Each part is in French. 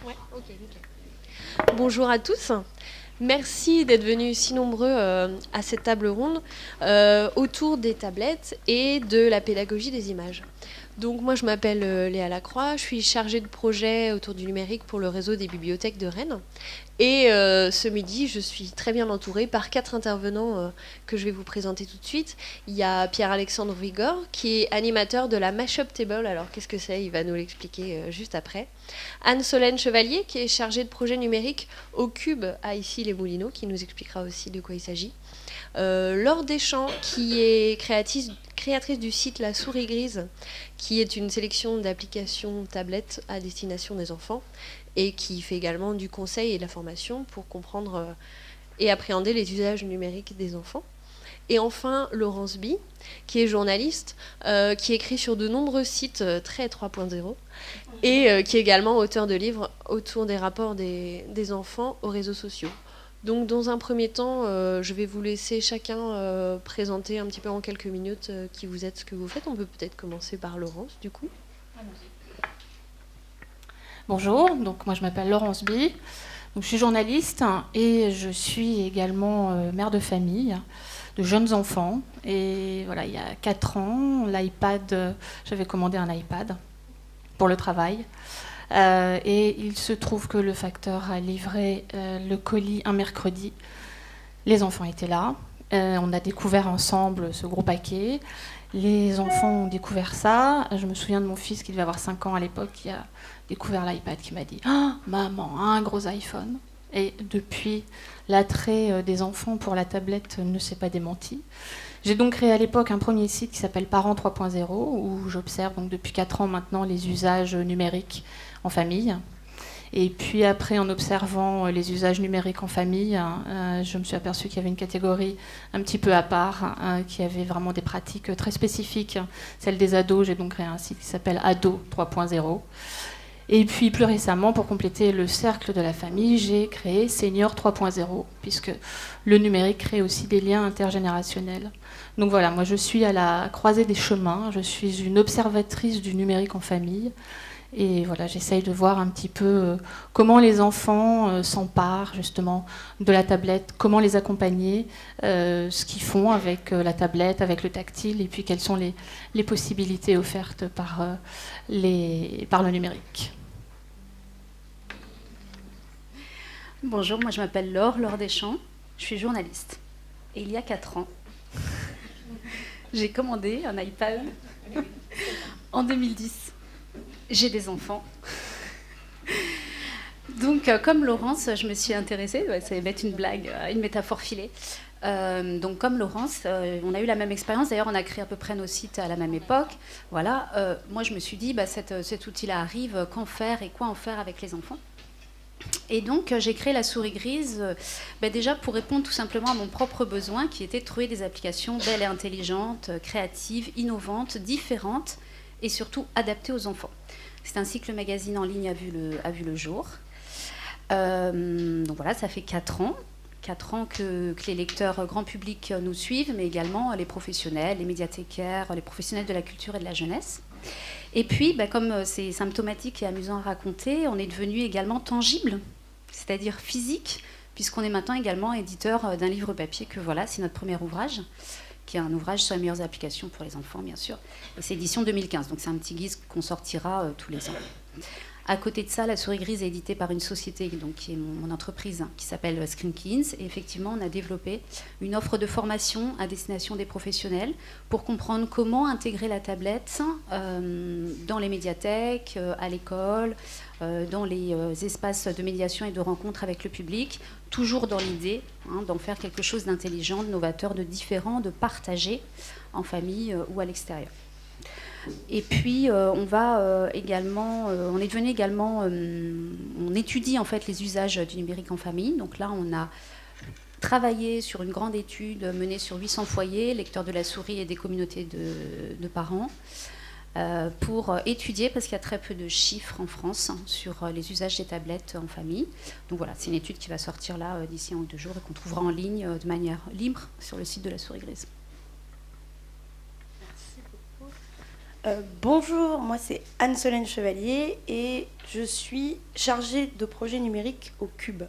Ouais, ok, nickel. Bonjour à tous. Merci d'être venus si nombreux à cette table ronde autour des tablettes et de la pédagogie des images. Donc moi je m'appelle Léa Lacroix, je suis chargée de projet autour du numérique pour le réseau des bibliothèques de Rennes. Et ce midi, je suis très bien entourée par 4 intervenants que je vais vous présenter tout de suite. Il y a Pierre-Alexandre Vigor, qui est animateur de la Mashup Table. Alors qu'est-ce que c'est? Il va nous l'expliquer juste après. Anne-Solène Chevalier, qui est chargée de projet numérique au Cube à Issy-les-Moulineaux, qui nous expliquera aussi de quoi il s'agit. Laure Deschamps, qui est créatrice du site La Souris Grise, qui est une sélection d'applications tablettes à destination des enfants et qui fait également du conseil et de la formation pour comprendre et appréhender les usages numériques des enfants. Et enfin, Laurence Bi, qui est journaliste, qui écrit sur de nombreux sites très 3.0 et qui est également auteur de livres autour des rapports des enfants aux réseaux sociaux. Donc dans un premier temps, je vais vous laisser chacun présenter un petit peu en quelques minutes qui vous êtes, ce que vous faites. On peut peut-être commencer par Laurence, du coup. Bonjour, donc moi je m'appelle Laurence Bi, donc je suis journaliste et je suis également mère de famille, de jeunes enfants. Et voilà, il y a 4 ans, j'avais commandé un iPad pour le travail. Et il se trouve que le facteur a livré le colis un mercredi. Les enfants étaient là. On a découvert ensemble ce gros paquet. Les enfants ont découvert ça. Je me souviens de mon fils qui devait avoir 5 ans à l'époque, qui a découvert l'iPad, qui m'a dit « Ah, maman, un gros iPhone !» Et depuis, l'attrait des enfants pour la tablette ne s'est pas démenti. J'ai donc créé à l'époque un premier site qui s'appelle Parents 3.0, où j'observe donc depuis 4 ans maintenant les usages numériques en famille. Et puis après, en observant les usages numériques en famille, je me suis aperçue qu'il y avait une catégorie un petit peu à part, qui avait vraiment des pratiques très spécifiques, celle des ados. J'ai donc créé un site qui s'appelle Ado 3.0. Et puis plus récemment, pour compléter le cercle de la famille, j'ai créé Senior 3.0, puisque le numérique crée aussi des liens intergénérationnels. Donc voilà, moi je suis à la croisée des chemins, je suis une observatrice du numérique en famille. Et voilà, j'essaye de voir un petit peu comment les enfants s'emparent justement de la tablette, comment les accompagner, ce qu'ils font avec la tablette, avec le tactile, et puis quelles sont les possibilités offertes par le numérique. Bonjour, moi je m'appelle Laure Deschamps, je suis journaliste. Et il y a 4 ans, j'ai commandé un iPad en 2010. J'ai des enfants. Donc, comme Laurence, je me suis intéressée, ça va être une blague, une métaphore filée. Donc, comme Laurence, on a eu la même expérience. D'ailleurs, on a créé à peu près nos sites à la même époque. Voilà. Moi, je me suis dit, cet outil-là arrive, qu'en faire et quoi en faire avec les enfants? Et donc, j'ai créé la souris grise déjà pour répondre tout simplement à mon propre besoin, qui était de trouver des applications belles et intelligentes, créatives, innovantes, différentes et surtout adaptées aux enfants. C'est ainsi que le magazine en ligne a vu le jour. Donc voilà, ça fait 4 ans. 4 ans que les lecteurs grand public nous suivent, mais également les professionnels, les médiathécaires, les professionnels de la culture et de la jeunesse. Et puis, comme c'est symptomatique et amusant à raconter, on est devenu également tangible, c'est-à-dire physique, puisqu'on est maintenant également éditeur d'un livre papier que voilà, c'est notre premier ouvrage, qui est un ouvrage sur les meilleures applications pour les enfants, bien sûr. Et c'est édition 2015, donc c'est un petit guide qu'on sortira tous les ans. À côté de ça, la souris grise est éditée par une société donc, qui est mon entreprise, qui s'appelle Screenkins. Et effectivement, on a développé une offre de formation à destination des professionnels pour comprendre comment intégrer la tablette dans les médiathèques, à l'école, dans les espaces de médiation et de rencontre avec le public, toujours dans l'idée d'en faire quelque chose d'intelligent, de novateur, de différent, de partager en famille ou à l'extérieur. Et puis on étudie en fait les usages du numérique en famille. Donc là, on a travaillé sur une grande étude menée sur 800 foyers, lecteurs de la souris et des communautés de parents, pour étudier, parce qu'il y a très peu de chiffres en France sur les usages des tablettes en famille. Donc voilà, c'est une étude qui va sortir là d'ici 1 ou 2 jours et qu'on trouvera en ligne de manière libre sur le site de la souris grise. Bonjour, moi c'est Anne-Solène Chevalier et je suis chargée de projet numérique au Cube.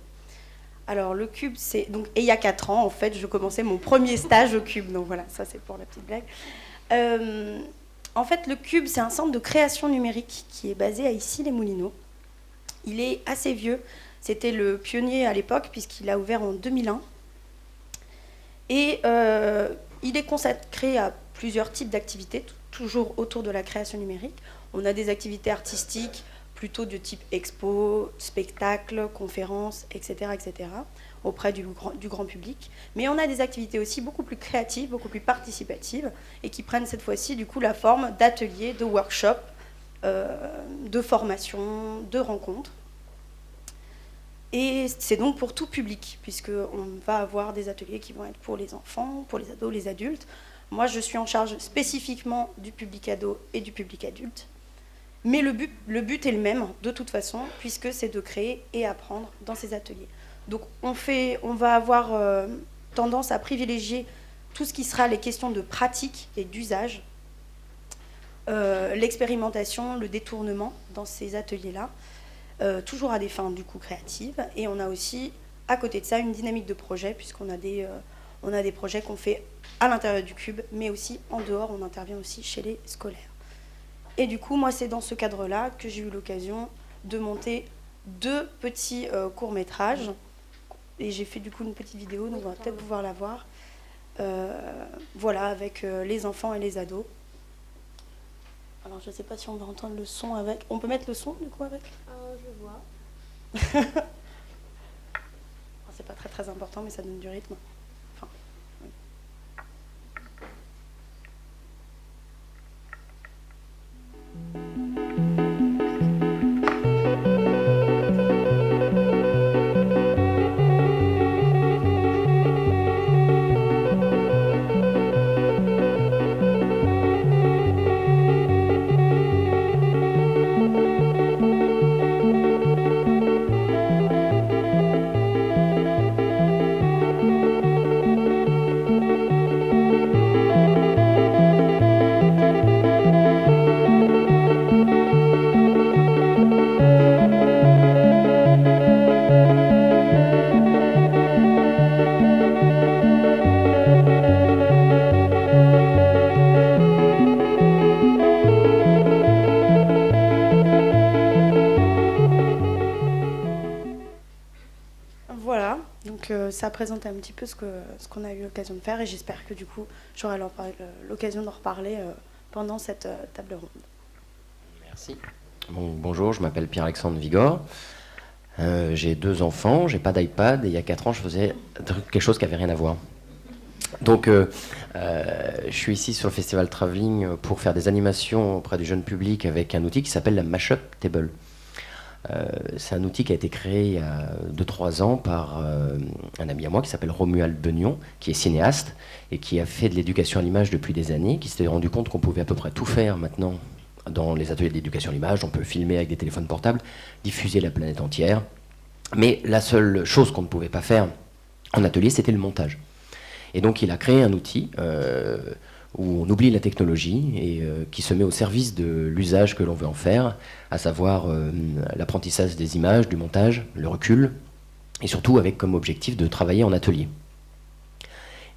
Alors le Cube, c'est donc, et il y a 4 ans en fait, je commençais mon premier stage au Cube, donc voilà, ça c'est pour la petite blague. En fait, le Cube, c'est un centre de création numérique qui est basé à Issy-les-Moulineaux. Il est assez vieux, c'était le pionnier à l'époque puisqu'il a ouvert en 2001. Et il est consacré à plusieurs types d'activités, toujours autour de la création numérique. On a des activités artistiques plutôt de type expo, spectacle, conférences, etc., etc., auprès du grand public. Mais on a des activités aussi beaucoup plus créatives, beaucoup plus participatives, et qui prennent cette fois-ci du coup la forme d'ateliers, de workshops, de formations, de rencontres. Et c'est donc pour tout public, puisqu'on va avoir des ateliers qui vont être pour les enfants, pour les ados, les adultes. Moi, je suis en charge spécifiquement du public ado et du public adulte. Mais le but est le même, de toute façon, puisque c'est de créer et apprendre dans ces ateliers. Donc, on va avoir tendance à privilégier tout ce qui sera les questions de pratique et d'usage, l'expérimentation, le détournement dans ces ateliers-là, toujours à des fins, du coup, créatives. Et on a aussi, à côté de ça, une dynamique de projet, puisqu'on a des projets qu'on fait à l'intérieur du Cube, mais aussi en dehors, on intervient aussi chez les scolaires. Et du coup, moi, c'est dans ce cadre-là que j'ai eu l'occasion de monter 2 petits courts-métrages. Et j'ai fait du coup une petite vidéo, donc on va peut-être pouvoir la voir. Voilà, avec les enfants et les ados. Alors, je ne sais pas si on va entendre le son avec. On peut mettre le son, du coup, avec Je vois. C'est pas très très important, mais ça donne du rythme. Enfin, oui. Voilà, donc ça présente un petit peu ce qu'on a eu l'occasion de faire et j'espère que du coup j'aurai l'occasion d'en reparler pendant cette table ronde. Merci. Bonjour, je m'appelle Pierre-Alexandre Vigor. J'ai 2 enfants, j'ai pas d'iPad et il y a 4 ans je faisais quelque chose qui n'avait rien à voir. Donc je suis ici sur le festival Travelling pour faire des animations auprès du jeune public avec un outil qui s'appelle la Mashup Table. C'est un outil qui a été créé il y a 2-3 ans par un ami à moi qui s'appelle Romuald Beugnon, qui est cinéaste et qui a fait de l'éducation à l'image depuis des années, qui s'était rendu compte qu'on pouvait à peu près tout faire maintenant dans les ateliers d'éducation à l'image. On peut filmer avec des téléphones portables, diffuser la planète entière. Mais la seule chose qu'on ne pouvait pas faire en atelier, c'était le montage. Et donc il a créé un outil où on oublie la technologie et qui se met au service de l'usage que l'on veut en faire, à savoir l'apprentissage des images, du montage, le recul, et surtout avec comme objectif de travailler en atelier.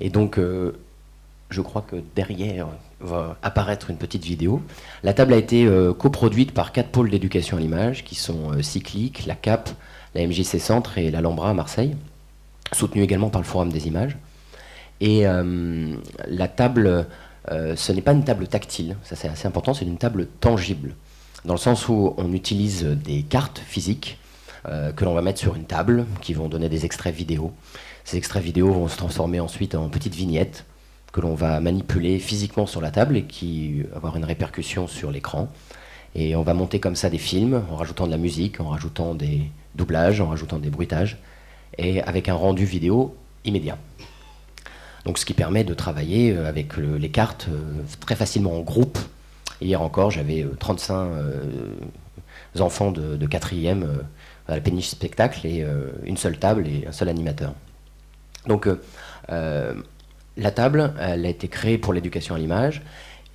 Et donc, je crois que derrière va apparaître une petite vidéo. La table a été coproduite par 4 pôles d'éducation à l'image, qui sont Cyclic, la CAP, la MJC Centre et l'Alhambra à Marseille, soutenue également par le Forum des images. Et la table, ce n'est pas une table tactile, ça c'est assez important, c'est une table tangible, dans le sens où on utilise des cartes physiques que l'on va mettre sur une table, qui vont donner des extraits vidéo. Ces extraits vidéo vont se transformer ensuite en petites vignettes que l'on va manipuler physiquement sur la table et qui vont avoir une répercussion sur l'écran. Et on va monter comme ça des films, en rajoutant de la musique, en rajoutant des doublages, en rajoutant des bruitages, et avec un rendu vidéo immédiat. Donc ce qui permet de travailler avec les cartes très facilement en groupe. Hier encore, j'avais 35 enfants de 4e à la péniche spectacle et une seule table et un seul animateur. Donc la table, elle a été créée pour l'éducation à l'image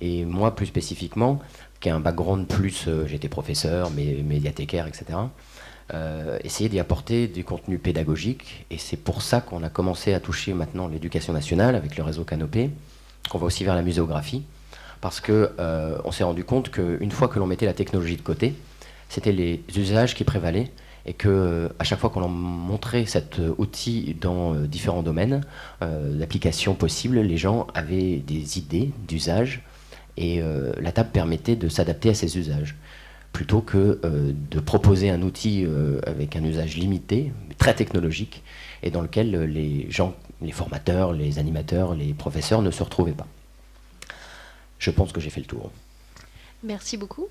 Et moi, plus spécifiquement, qui ai un background plus, j'étais professeur, médiathécaire, etc., essayer d'y apporter du contenu pédagogique. Et c'est pour ça qu'on a commencé à toucher maintenant l'éducation nationale avec le réseau Canopé, qu'on va aussi vers la muséographie, parce qu'on s'est rendu compte qu'une fois que l'on mettait la technologie de côté, c'était les usages qui prévalaient, et qu'à chaque fois qu'on leur montrait cet outil dans différents domaines d'applications possibles, les gens avaient des idées d'usage, et la table permettait de s'adapter à ces usages, plutôt que de proposer un outil avec un usage limité, mais très technologique, et dans lequel les gens, les formateurs, les animateurs, les professeurs ne se retrouvaient pas. Je pense que j'ai fait le tour. Merci beaucoup.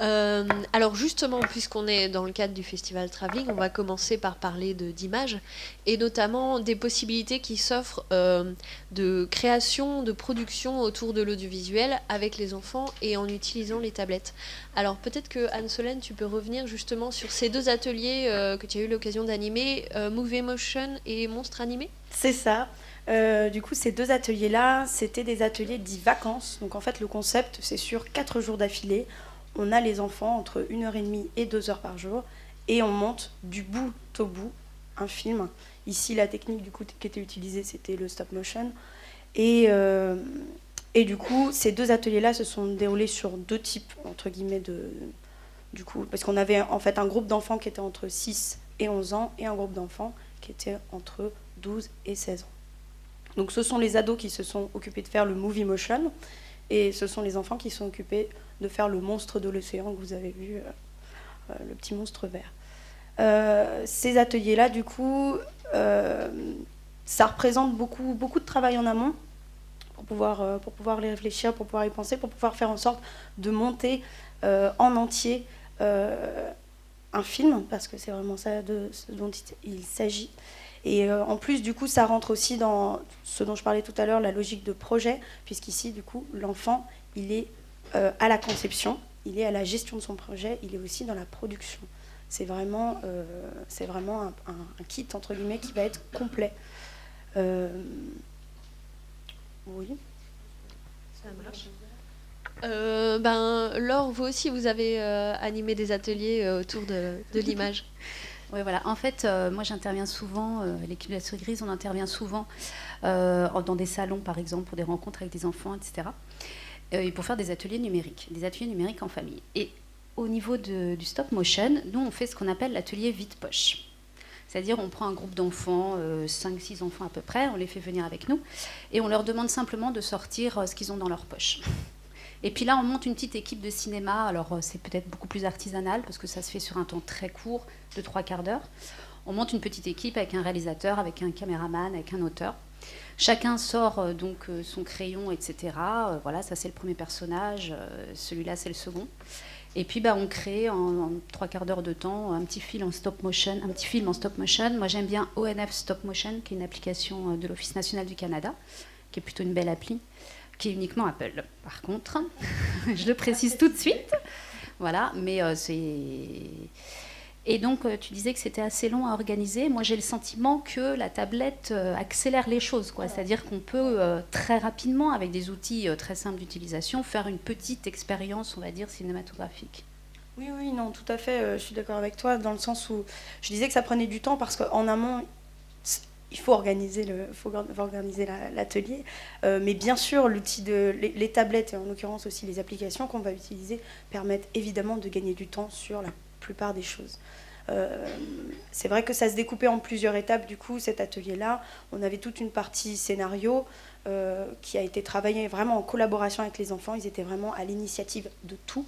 Alors justement, puisqu'on est dans le cadre du Festival Travelling, on va commencer par parler d'images, et notamment des possibilités qui s'offrent de création, de production autour de l'audiovisuel avec les enfants et en utilisant les tablettes. Alors peut-être que Anne-Solène, tu peux revenir justement sur ces 2 ateliers que tu as eu l'occasion d'animer, Move Emotion et Monstre Animé. C'est ça. Du coup, ces 2 ateliers-là, c'était des ateliers dits vacances. Donc en fait, le concept, c'est sur 4 jours d'affilée. On a les enfants entre 1h30 et 2h par jour, et on monte du bout au bout un film. Ici, la technique du coup qui était utilisée, c'était le stop motion. Et du coup, ces 2 ateliers-là se sont déroulés sur 2 types, entre guillemets, du coup, parce qu'on avait en fait un groupe d'enfants qui était entre 6 et 11 ans, et un groupe d'enfants qui était entre 12 et 16 ans. Donc ce sont les ados qui se sont occupés de faire le movie motion, et ce sont les enfants qui sont occupés de faire le monstre de l'océan que vous avez vu, le petit monstre vert. Ces ateliers-là, du coup, ça représente beaucoup de travail en amont pour pouvoir les réfléchir, pour pouvoir y penser, pour pouvoir faire en sorte de monter en entier un film, parce que c'est vraiment ça de ce dont il s'agit. Et en plus, du coup, ça rentre aussi dans ce dont je parlais tout à l'heure, la logique de projet, puisqu'ici, du coup, l'enfant, il est à la conception, il est à la gestion de son projet, il est aussi dans la production. C'est vraiment un kit, entre guillemets, qui va être complet. Oui. Ça marche. Laure, vous aussi, vous avez animé des ateliers autour de l'image. Oui, voilà. En fait, moi, j'interviens souvent, l'équipe de la Souris Grise, on intervient souvent dans des salons, par exemple, pour des rencontres avec des enfants, etc. Et pour faire des ateliers numériques en famille. Et au niveau du stop motion, nous, on fait ce qu'on appelle l'atelier vide-poche. C'est-à-dire, on prend un groupe d'enfants, 5-6 enfants à peu près, on les fait venir avec nous, et on leur demande simplement de sortir ce qu'ils ont dans leur poche. Et puis là, on monte une petite équipe de cinéma. Alors, c'est peut-être beaucoup plus artisanal, parce que ça se fait sur un temps très court, de 3/4 d'heure. On monte une petite équipe avec un réalisateur, avec un caméraman, avec un auteur. Chacun sort donc son crayon, etc. Voilà, ça c'est le premier personnage, celui-là c'est le second. Et puis on crée en 3/4 d'heure de temps un petit film en stop motion. Moi j'aime bien ONF Stop Motion, qui est une application de l'Office national du Canada, qui est plutôt une belle appli, qui est uniquement Apple. Par contre, je le précise tout de suite. Voilà, mais c'est... Et donc, tu disais que c'était assez long à organiser. Moi, j'ai le sentiment que la tablette accélère les choses, quoi. C'est-à-dire qu'on peut très rapidement, avec des outils très simples d'utilisation, faire une petite expérience, on va dire, cinématographique. Oui, non, tout à fait. Je suis d'accord avec toi, dans le sens où je disais que ça prenait du temps, parce qu'en amont, il faut organiser l'atelier. Mais bien sûr, les tablettes, et en l'occurrence aussi les applications qu'on va utiliser, permettent évidemment de gagner du temps sur la plupart des choses. C'est vrai que ça se découpait en plusieurs étapes, du coup, cet atelier-là. On avait toute une partie scénario qui a été travaillée vraiment en collaboration avec les enfants. Ils étaient vraiment à l'initiative de tout.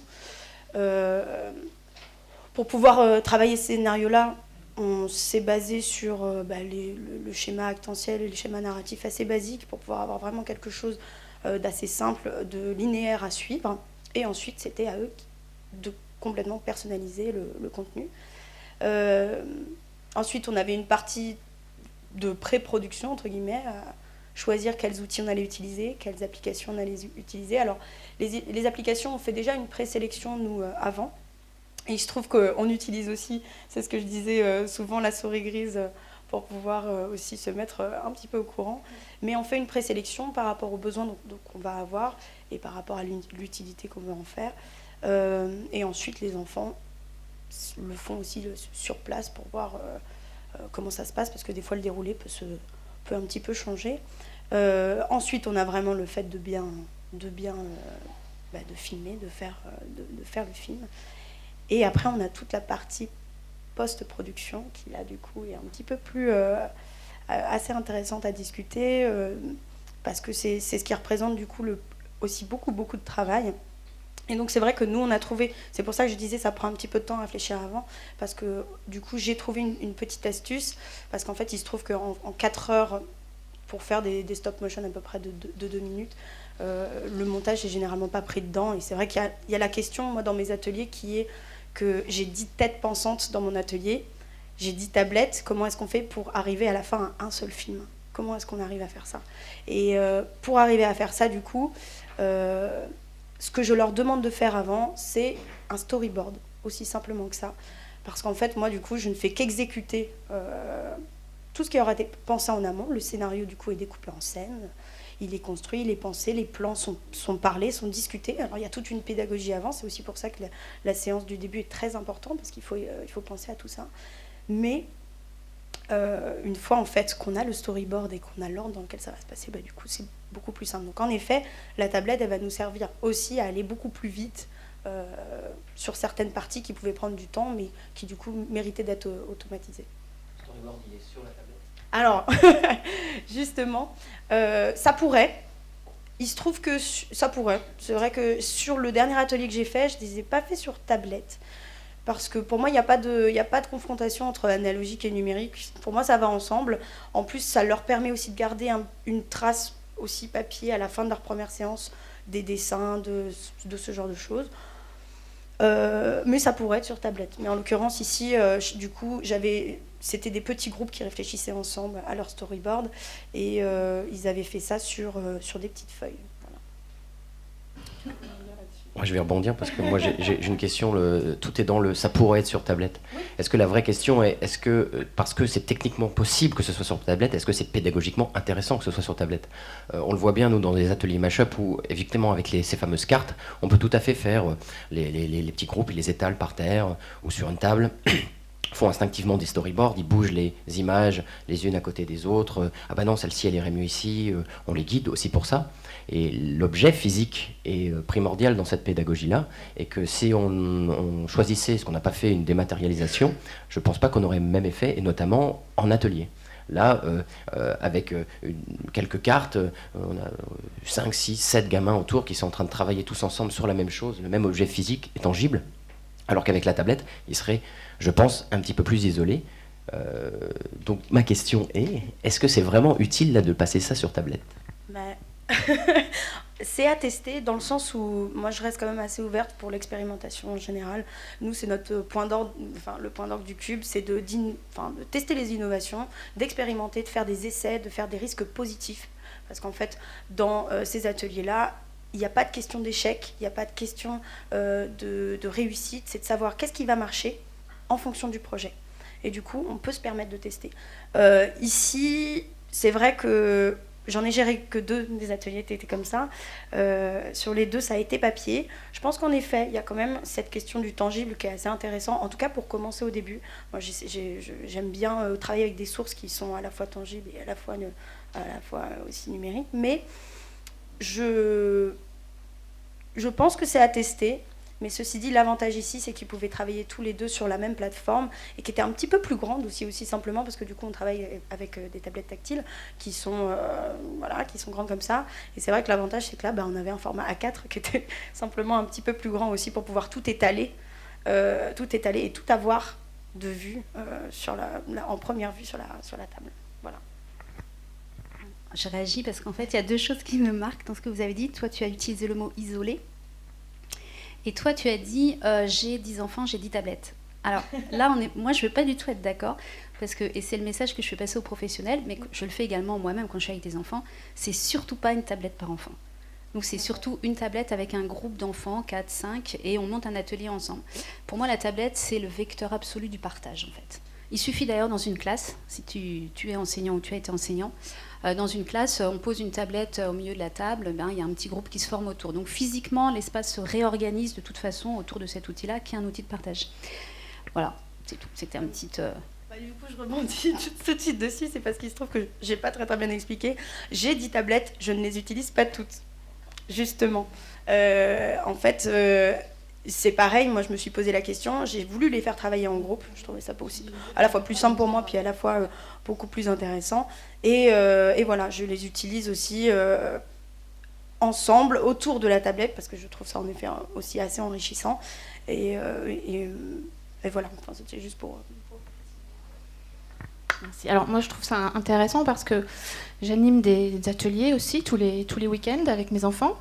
Pour pouvoir travailler ce scénario-là, on s'est basé sur le schéma actentiel et le schéma narratif assez basique, pour pouvoir avoir vraiment quelque chose d'assez simple, de linéaire à suivre. Et ensuite, c'était à eux de complètement personnaliser le contenu. Ensuite, on avait une partie de pré-production, entre guillemets, à choisir quels outils on allait utiliser, quelles applications on allait utiliser. Alors, les applications, on fait déjà une présélection, nous, avant. Et il se trouve qu'on utilise aussi, c'est ce que je disais souvent, la Souris Grise, pour pouvoir aussi se mettre un petit peu au courant. Mais on fait une présélection par rapport aux besoins qu'on va avoir et par rapport à l'utilité qu'on veut en faire. Et ensuite, les enfants le font aussi sur place pour voir comment ça se passe, parce que des fois, le déroulé peut un petit peu changer. Ensuite, on a vraiment le fait de filmer, de faire le film. Et après, on a toute la partie post-production qui, là, du coup, est un petit peu plus assez intéressante à discuter, parce que c'est ce qui représente, du coup, aussi beaucoup de travail. Et donc, c'est vrai que nous, on a trouvé... C'est pour ça que je disais, ça prend un petit peu de temps à réfléchir avant, parce que, du coup, j'ai trouvé une petite astuce, parce qu'en fait, il se trouve qu'en 4 heures, pour faire des stop motion à peu près de 2 minutes, le montage n'est généralement pas pris dedans. Et c'est vrai qu'il y a la question, moi, dans mes ateliers, qui est que j'ai 10 têtes pensantes dans mon atelier, j'ai 10 tablettes, comment est-ce qu'on fait pour arriver à la fin à un seul film? Comment est-ce qu'on arrive à faire ça? Et pour arriver à faire ça, du coup, ce que je leur demande de faire avant, c'est un storyboard, aussi simplement que ça. Parce qu'en fait, moi, du coup, je ne fais qu'exécuter tout ce qui aura été pensé en amont. Le scénario, du coup, est découpé en scènes. Il est construit, il est pensé, les plans sont parlés, sont discutés. Alors, il y a toute une pédagogie avant. C'est aussi pour ça que la séance du début est très importante, parce qu'il faut penser à tout ça. Mais une fois, en fait, qu'on a le storyboard et qu'on a l'ordre dans lequel ça va se passer, du coup, c'est beaucoup plus simple. Donc, en effet, la tablette, elle va nous servir aussi à aller beaucoup plus vite sur certaines parties qui pouvaient prendre du temps, mais qui, du coup, méritaient d'être automatisées. Le storyboard, il est sur la tablette? Alors, justement, ça pourrait. Il se trouve que ça pourrait. C'est vrai que sur le dernier atelier que j'ai fait, je ne les ai pas fait sur tablette. Parce que pour moi, il n'y a pas de confrontation entre analogique et numérique. Pour moi, ça va ensemble. En plus, ça leur permet aussi de garder une trace aussi papier à la fin de leur première séance, des dessins, de ce genre de choses. Mais ça pourrait être sur tablette. Mais en l'occurrence, ici, du coup, c'était des petits groupes qui réfléchissaient ensemble à leur storyboard, et ils avaient fait ça sur des petites feuilles. Voilà. Moi, je vais rebondir parce que moi j'ai une question. Tout est dans le ça pourrait être sur tablette. Oui. Est-ce que la vraie question est parce que c'est techniquement possible que ce soit sur tablette, est-ce que c'est pédagogiquement intéressant que ce soit sur tablette? On le voit bien, nous, dans des ateliers Mashup où, effectivement, avec ces fameuses cartes, on peut tout à fait faire les petits groupes, ils les étalent par terre ou sur une table. Font instinctivement des storyboards, ils bougent les images les unes à côté des autres. Ah bah non, celle-ci elle irait mieux ici. On les guide aussi pour ça. Et l'objet physique est primordial dans cette pédagogie-là, et que si on choisissait ce qu'on n'a pas fait, une dématérialisation, je ne pense pas qu'on aurait le même effet, et notamment en atelier. Là, avec quelques cartes, on a 5, 6, 7 gamins autour qui sont en train de travailler tous ensemble sur la même chose, le même objet physique et tangible, alors qu'avec la tablette, ils seraient, je pense, un petit peu plus isolés. Donc ma question est-ce que c'est vraiment utile là, de passer ça sur tablette? C'est à tester, dans le sens où moi je reste quand même assez ouverte pour l'expérimentation en général. Nous, c'est notre point d'ordre, le point d'ordre du Cube, c'est de tester les innovations, d'expérimenter, de faire des essais, de faire des risques positifs. Parce qu'en fait, dans ces ateliers-là, il n'y a pas de question d'échec, il n'y a pas de question de réussite, c'est de savoir qu'est-ce qui va marcher en fonction du projet. Et du coup, on peut se permettre de tester. Ici, c'est vrai que j'en ai géré que 2 des ateliers étaient comme ça. Sur les 2, ça a été papier. Je pense qu'en effet, il y a quand même cette question du tangible qui est assez intéressant, en tout cas pour commencer au début. Moi, j'aime bien travailler avec des sources qui sont à la fois tangibles et à la fois aussi numériques. Mais je pense que c'est à tester. Mais ceci dit, l'avantage ici, c'est qu'ils pouvaient travailler tous les 2 sur la même plateforme, et qui était un petit peu plus grande aussi simplement, parce que du coup, on travaille avec des tablettes tactiles qui sont grandes comme ça. Et c'est vrai que l'avantage, c'est que là, on avait un format A4 qui était simplement un petit peu plus grand aussi, pour pouvoir tout étaler et tout avoir de vue en première vue sur la table. Voilà. Je réagis parce qu'en fait, il y a 2 choses qui me marquent dans ce que vous avez dit. Toi, tu as utilisé le mot isolé. Et toi, tu as dit j'ai 10 enfants, j'ai 10 tablettes. Alors là, moi, je ne veux pas du tout être d'accord, et c'est le message que je fais passer aux professionnels, mais je le fais également moi-même quand je suis avec des enfants, c'est surtout pas une tablette par enfant. Donc c'est surtout une tablette avec un groupe d'enfants, 4, 5, et on monte un atelier ensemble. Pour moi, la tablette, c'est le vecteur absolu du partage, en fait. Il suffit d'ailleurs dans une classe, si tu es enseignant ou tu as été enseignant, dans une classe, on pose une tablette au milieu de la table, il y a un petit groupe qui se forme autour. Donc physiquement, l'espace se réorganise de toute façon autour de cet outil-là, qui est un outil de partage. Voilà, c'est tout. C'était un petit... Du coup, je rebondis tout de suite dessus, c'est parce qu'il se trouve que j'ai pas très bien expliqué. J'ai 10 tablettes, je ne les utilise pas toutes, justement. En fait, c'est pareil, moi je me suis posé la question, j'ai voulu les faire travailler en groupe, je trouvais ça aussi à la fois plus simple pour moi, puis à la fois beaucoup plus intéressant. Et voilà, je les utilise aussi ensemble, autour de la tablette, parce que je trouve ça en effet aussi assez enrichissant. Et voilà, enfin, c'était juste pour... Merci. Alors moi je trouve ça intéressant parce que j'anime des ateliers aussi tous les week-ends avec mes enfants.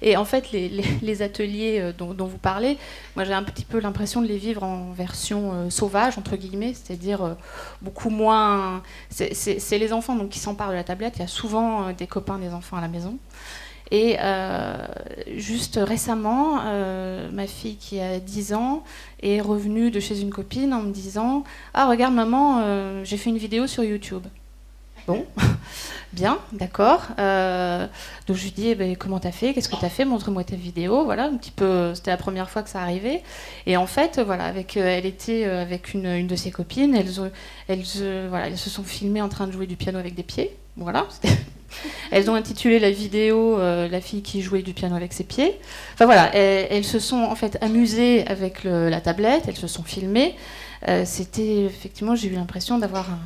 Et en fait les ateliers dont vous parlez, moi j'ai un petit peu l'impression de les vivre en version sauvage entre guillemets, c'est-à-dire beaucoup moins... C'est les enfants donc, qui s'emparent de la tablette, il y a souvent des copains des enfants à la maison. Et juste récemment, ma fille qui a 10 ans est revenue de chez une copine en me disant « Ah, regarde maman, j'ai fait une vidéo sur YouTube. » Bon, bien, d'accord. Donc je lui dis comment t'as fait, qu'est-ce que t'as fait, montre-moi ta vidéo. Voilà, un petit peu, c'était la première fois que ça arrivait. Et en fait, voilà, elle était avec une de ses copines, elles se sont filmées en train de jouer du piano avec des pieds. Voilà, elles ont intitulé la vidéo La fille qui jouait du piano avec ses pieds. Enfin voilà, elles se sont en fait amusées avec la tablette, elles se sont filmées. C'était effectivement, j'ai eu l'impression d'avoir un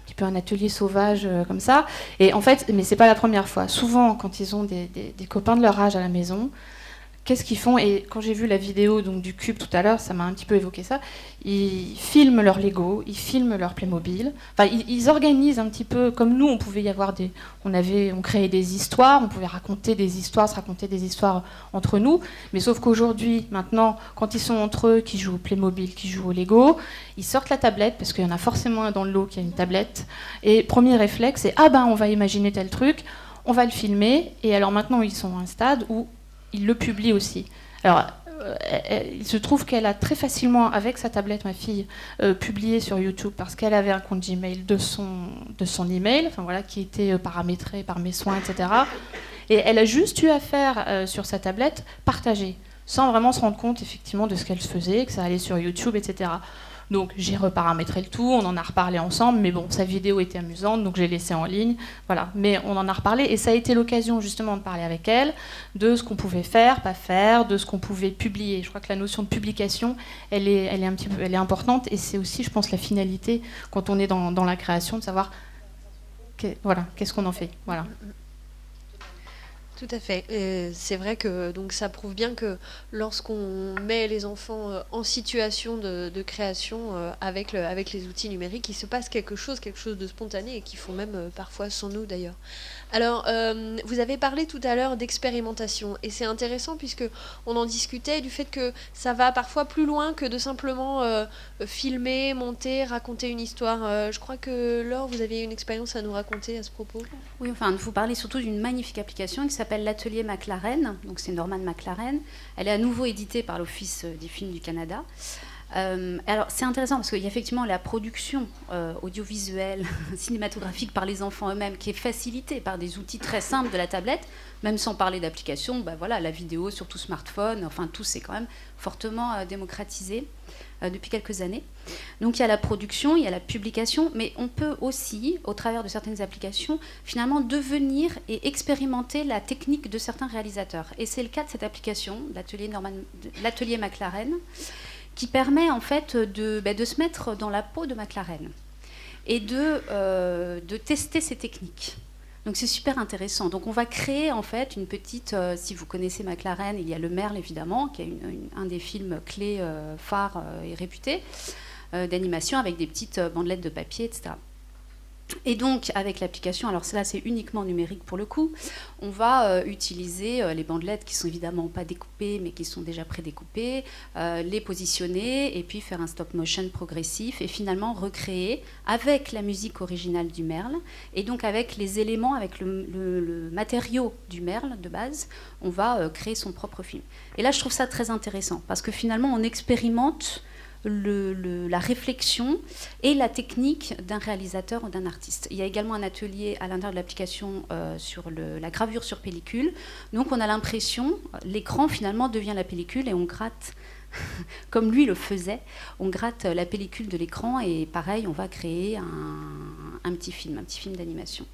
petit peu un atelier sauvage comme ça. Et en fait, mais c'est pas la première fois. Souvent, quand ils ont des copains de leur âge à la maison, qu'est-ce qu'ils font? Et quand j'ai vu la vidéo donc, du cube tout à l'heure, ça m'a un petit peu évoqué ça. Ils filment leur Lego, ils filment leur Playmobil. Enfin, ils organisent un petit peu comme nous. On pouvait y avoir on créait des histoires, on pouvait raconter des histoires, se raconter des histoires entre nous. Mais sauf qu'aujourd'hui, maintenant, quand ils sont entre eux, qui jouent au Playmobil, qui jouent au Lego, ils sortent la tablette parce qu'il y en a forcément un dans le lot qui a une tablette. Et premier réflexe, c'est on va imaginer tel truc, on va le filmer. Et alors maintenant, ils sont à un stade où il le publie aussi. Alors, il se trouve qu'elle a très facilement, avec sa tablette, ma fille, publié sur YouTube parce qu'elle avait un compte Gmail de son email, enfin voilà, qui était paramétré par mes soins, etc. Et elle a juste eu à faire sur sa tablette partager, sans vraiment se rendre compte effectivement de ce qu'elle faisait, que ça allait sur YouTube, etc. Donc j'ai reparamétré le tout, on en a reparlé ensemble, mais bon, sa vidéo était amusante, donc j'ai laissé en ligne, voilà. Mais on en a reparlé, et ça a été l'occasion justement de parler avec elle, de ce qu'on pouvait faire, pas faire, de ce qu'on pouvait publier. Je crois que la notion de publication, elle est importante, et c'est aussi, je pense, la finalité, quand on est dans la création, de savoir qu'est-ce qu'on en fait. Voilà. Tout à fait. C'est vrai que donc ça prouve bien que lorsqu'on met les enfants en situation de création avec les outils numériques, il se passe quelque chose de spontané et qu'ils font même parfois sans nous d'ailleurs. Alors, vous avez parlé tout à l'heure d'expérimentation et c'est intéressant puisque on en discutait du fait que ça va parfois plus loin que de simplement filmer, monter, raconter une histoire. Je crois que Laure, vous avez une expérience à nous raconter à ce propos. Oui, enfin, vous parlez surtout d'une magnifique application qui s'appelle l'Atelier McLaren, donc c'est Norman McLaren. Elle est à nouveau éditée par l'Office des films du Canada. Alors c'est intéressant parce qu'il y a effectivement la production audiovisuelle, cinématographique par les enfants eux-mêmes qui est facilitée par des outils très simples de la tablette, même sans parler d'application, voilà, la vidéo sur tout smartphone, enfin tout c'est quand même fortement démocratisé depuis quelques années. Donc il y a la production, il y a la publication, mais on peut aussi, au travers de certaines applications, finalement devenir et expérimenter la technique de certains réalisateurs. Et c'est le cas de cette application, l'Atelier McLaren, qui permet en fait de se mettre dans la peau de McLaren et de tester ses techniques. Donc c'est super intéressant. Donc on va créer en fait une petite, si vous connaissez McLaren, il y a Le Merle évidemment, qui est un des films clés, phares et réputés, d'animation avec des petites bandelettes de papier, etc. Et donc, avec l'application, alors là c'est uniquement numérique pour le coup, on va utiliser les bandelettes qui sont évidemment pas découpées, mais qui sont déjà prédécoupées, les positionner et puis faire un stop motion progressif et finalement recréer avec la musique originale du Merle et donc avec les éléments, avec le matériau du Merle de base, on va créer son propre film. Et là, je trouve ça très intéressant parce que finalement, on expérimente la réflexion et la technique d'un réalisateur ou d'un artiste. Il y a également un atelier à l'intérieur de l'application sur la gravure sur pellicule. Donc on a l'impression, l'écran finalement devient la pellicule et on gratte, comme lui le faisait, on gratte la pellicule de l'écran et pareil, on va créer un petit film d'animation.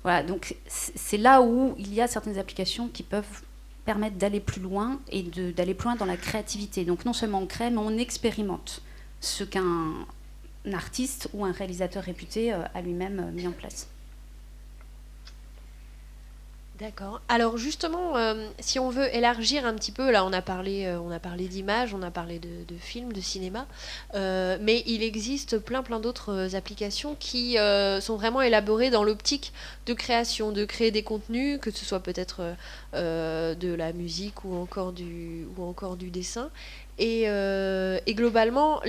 Voilà, donc c'est là où il y a certaines applications qui peuvent permettre d'aller plus loin et d'aller plus loin dans la créativité. Donc non seulement on crée, mais on expérimente ce qu'un artiste ou un réalisateur réputé a lui-même mis en place. D'accord. Alors justement, si on veut élargir un petit peu, là on a parlé d'images, on a parlé de films, de cinéma, mais il existe plein d'autres applications qui sont vraiment élaborées dans l'optique de création, de créer des contenus, que ce soit peut-être de la musique ou encore du dessin. Et globalement,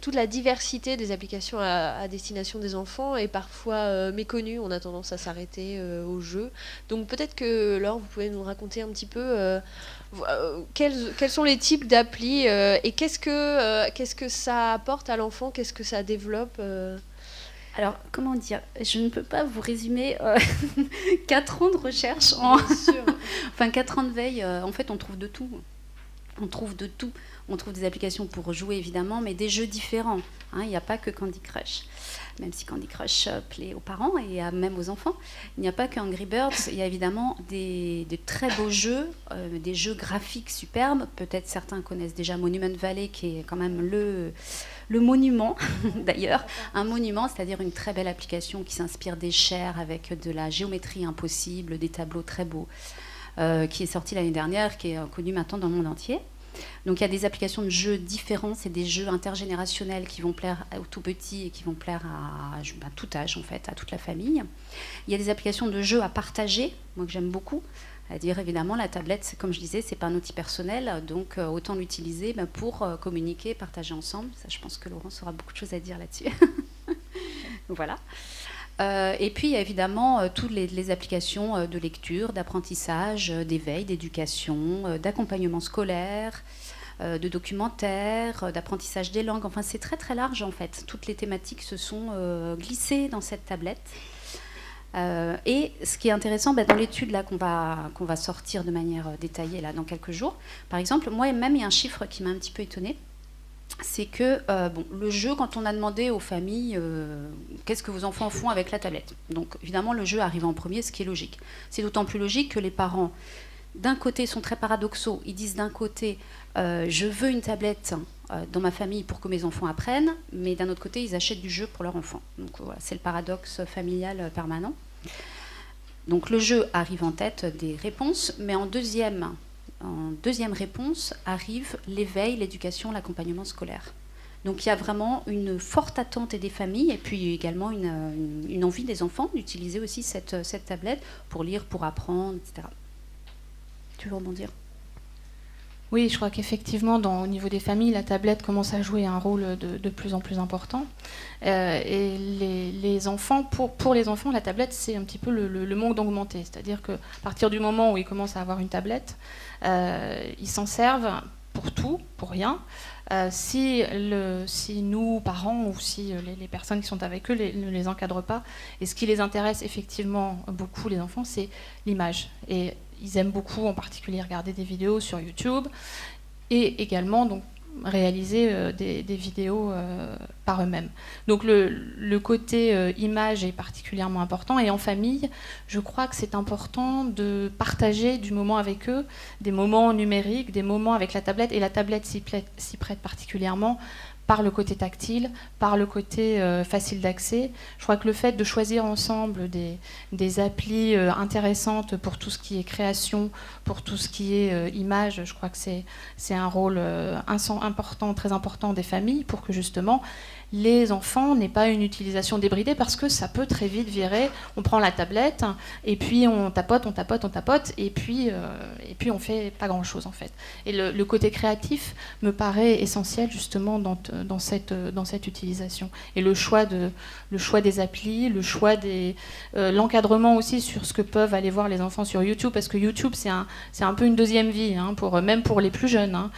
toute la diversité des applications à destination des enfants est parfois méconnue. On a tendance à s'arrêter aux jeux. Donc peut-être que Laure, vous pouvez nous raconter un petit peu quels sont les types d'applis et qu'est-ce que ça apporte à l'enfant, qu'est-ce que ça développe Alors, comment dire, je ne peux pas vous résumer 4 ans de recherche en... Bien sûr. Enfin, 4 ans de veille, en fait, on trouve de tout. On trouve de tout. On trouve des applications pour jouer, évidemment, mais des jeux différents. Il n'y a pas que Candy Crush. Même si Candy Crush plaît aux parents et même aux enfants, il n'y a pas que Angry Birds. Il y a évidemment des très beaux jeux, des jeux graphiques superbes. Peut-être certains connaissent déjà Monument Valley, qui est quand même le monument, d'ailleurs. Un monument, c'est-à-dire une très belle application qui s'inspire des chairs avec de la géométrie impossible, des tableaux très beaux, qui est sortie l'année dernière, qui est connue maintenant dans le monde entier. Donc il y a des applications de jeux différents, c'est des jeux intergénérationnels qui vont plaire aux tout petits et qui vont plaire à tout âge en fait, à toute la famille. Il y a des applications de jeux à partager, moi que j'aime beaucoup, c'est-à-dire évidemment la tablette, comme je disais, c'est pas un outil personnel, donc autant l'utiliser pour communiquer, partager ensemble. Ça, je pense que Laurence aura beaucoup de choses à dire là-dessus. Voilà. Et puis il y a évidemment toutes les applications de lecture, d'apprentissage, d'éveil, d'éducation, d'accompagnement scolaire, de documentaire, d'apprentissage des langues. Enfin, c'est très très large en fait. Toutes les thématiques se sont glissées dans cette tablette. Et ce qui est intéressant, dans l'étude là qu'on va sortir de manière détaillée là dans quelques jours, par exemple, moi-même il y a un chiffre qui m'a un petit peu étonnée. C'est que le jeu, quand on a demandé aux familles qu'est-ce que vos enfants font avec la tablette, donc évidemment le jeu arrive en premier, ce qui est logique. C'est d'autant plus logique que les parents, d'un côté, sont très paradoxaux. Ils disent d'un côté, je veux une tablette dans ma famille pour que mes enfants apprennent, mais d'un autre côté, ils achètent du jeu pour leurs enfants. Donc voilà, c'est le paradoxe familial permanent. Donc le jeu arrive en tête des réponses, mais en deuxième réponse arrive l'éveil, l'éducation, l'accompagnement scolaire. Donc il y a vraiment une forte attente des familles et puis également une envie des enfants d'utiliser aussi cette tablette pour lire, pour apprendre, etc. Tu veux rebondir ? Oui, je crois qu'effectivement, au niveau des familles, la tablette commence à jouer un rôle de plus en plus important. Et les enfants, pour les enfants, la tablette, c'est un petit peu le monde augmenté. C'est-à-dire qu'à partir du moment où ils commencent à avoir une tablette, ils s'en servent pour tout, pour rien. Si nous, parents, ou si les personnes qui sont avec eux ne les encadrent pas, et ce qui les intéresse effectivement beaucoup, les enfants, c'est l'image. Et ils aiment beaucoup, en particulier, regarder des vidéos sur YouTube et également donc, réaliser des vidéos par eux-mêmes. Donc le côté image est particulièrement important. Et en famille, je crois que c'est important de partager du moment avec eux, des moments numériques, des moments avec la tablette. Et la tablette s'y prête particulièrement par le côté tactile, par le côté facile d'accès. Je crois que le fait de choisir ensemble des applis intéressantes pour tout ce qui est création, pour tout ce qui est image, je crois que c'est un rôle important, très important des familles pour que justement les enfants n'aient pas une utilisation débridée, parce que ça peut très vite virer. On prend la tablette et puis on tapote, et puis on fait pas grand-chose en fait. Et le côté créatif me paraît essentiel justement dans cette utilisation. Et le choix des applis, le choix l'encadrement aussi sur ce que peuvent aller voir les enfants sur YouTube, parce que YouTube c'est un peu une deuxième vie, hein, même pour les plus jeunes. Hein.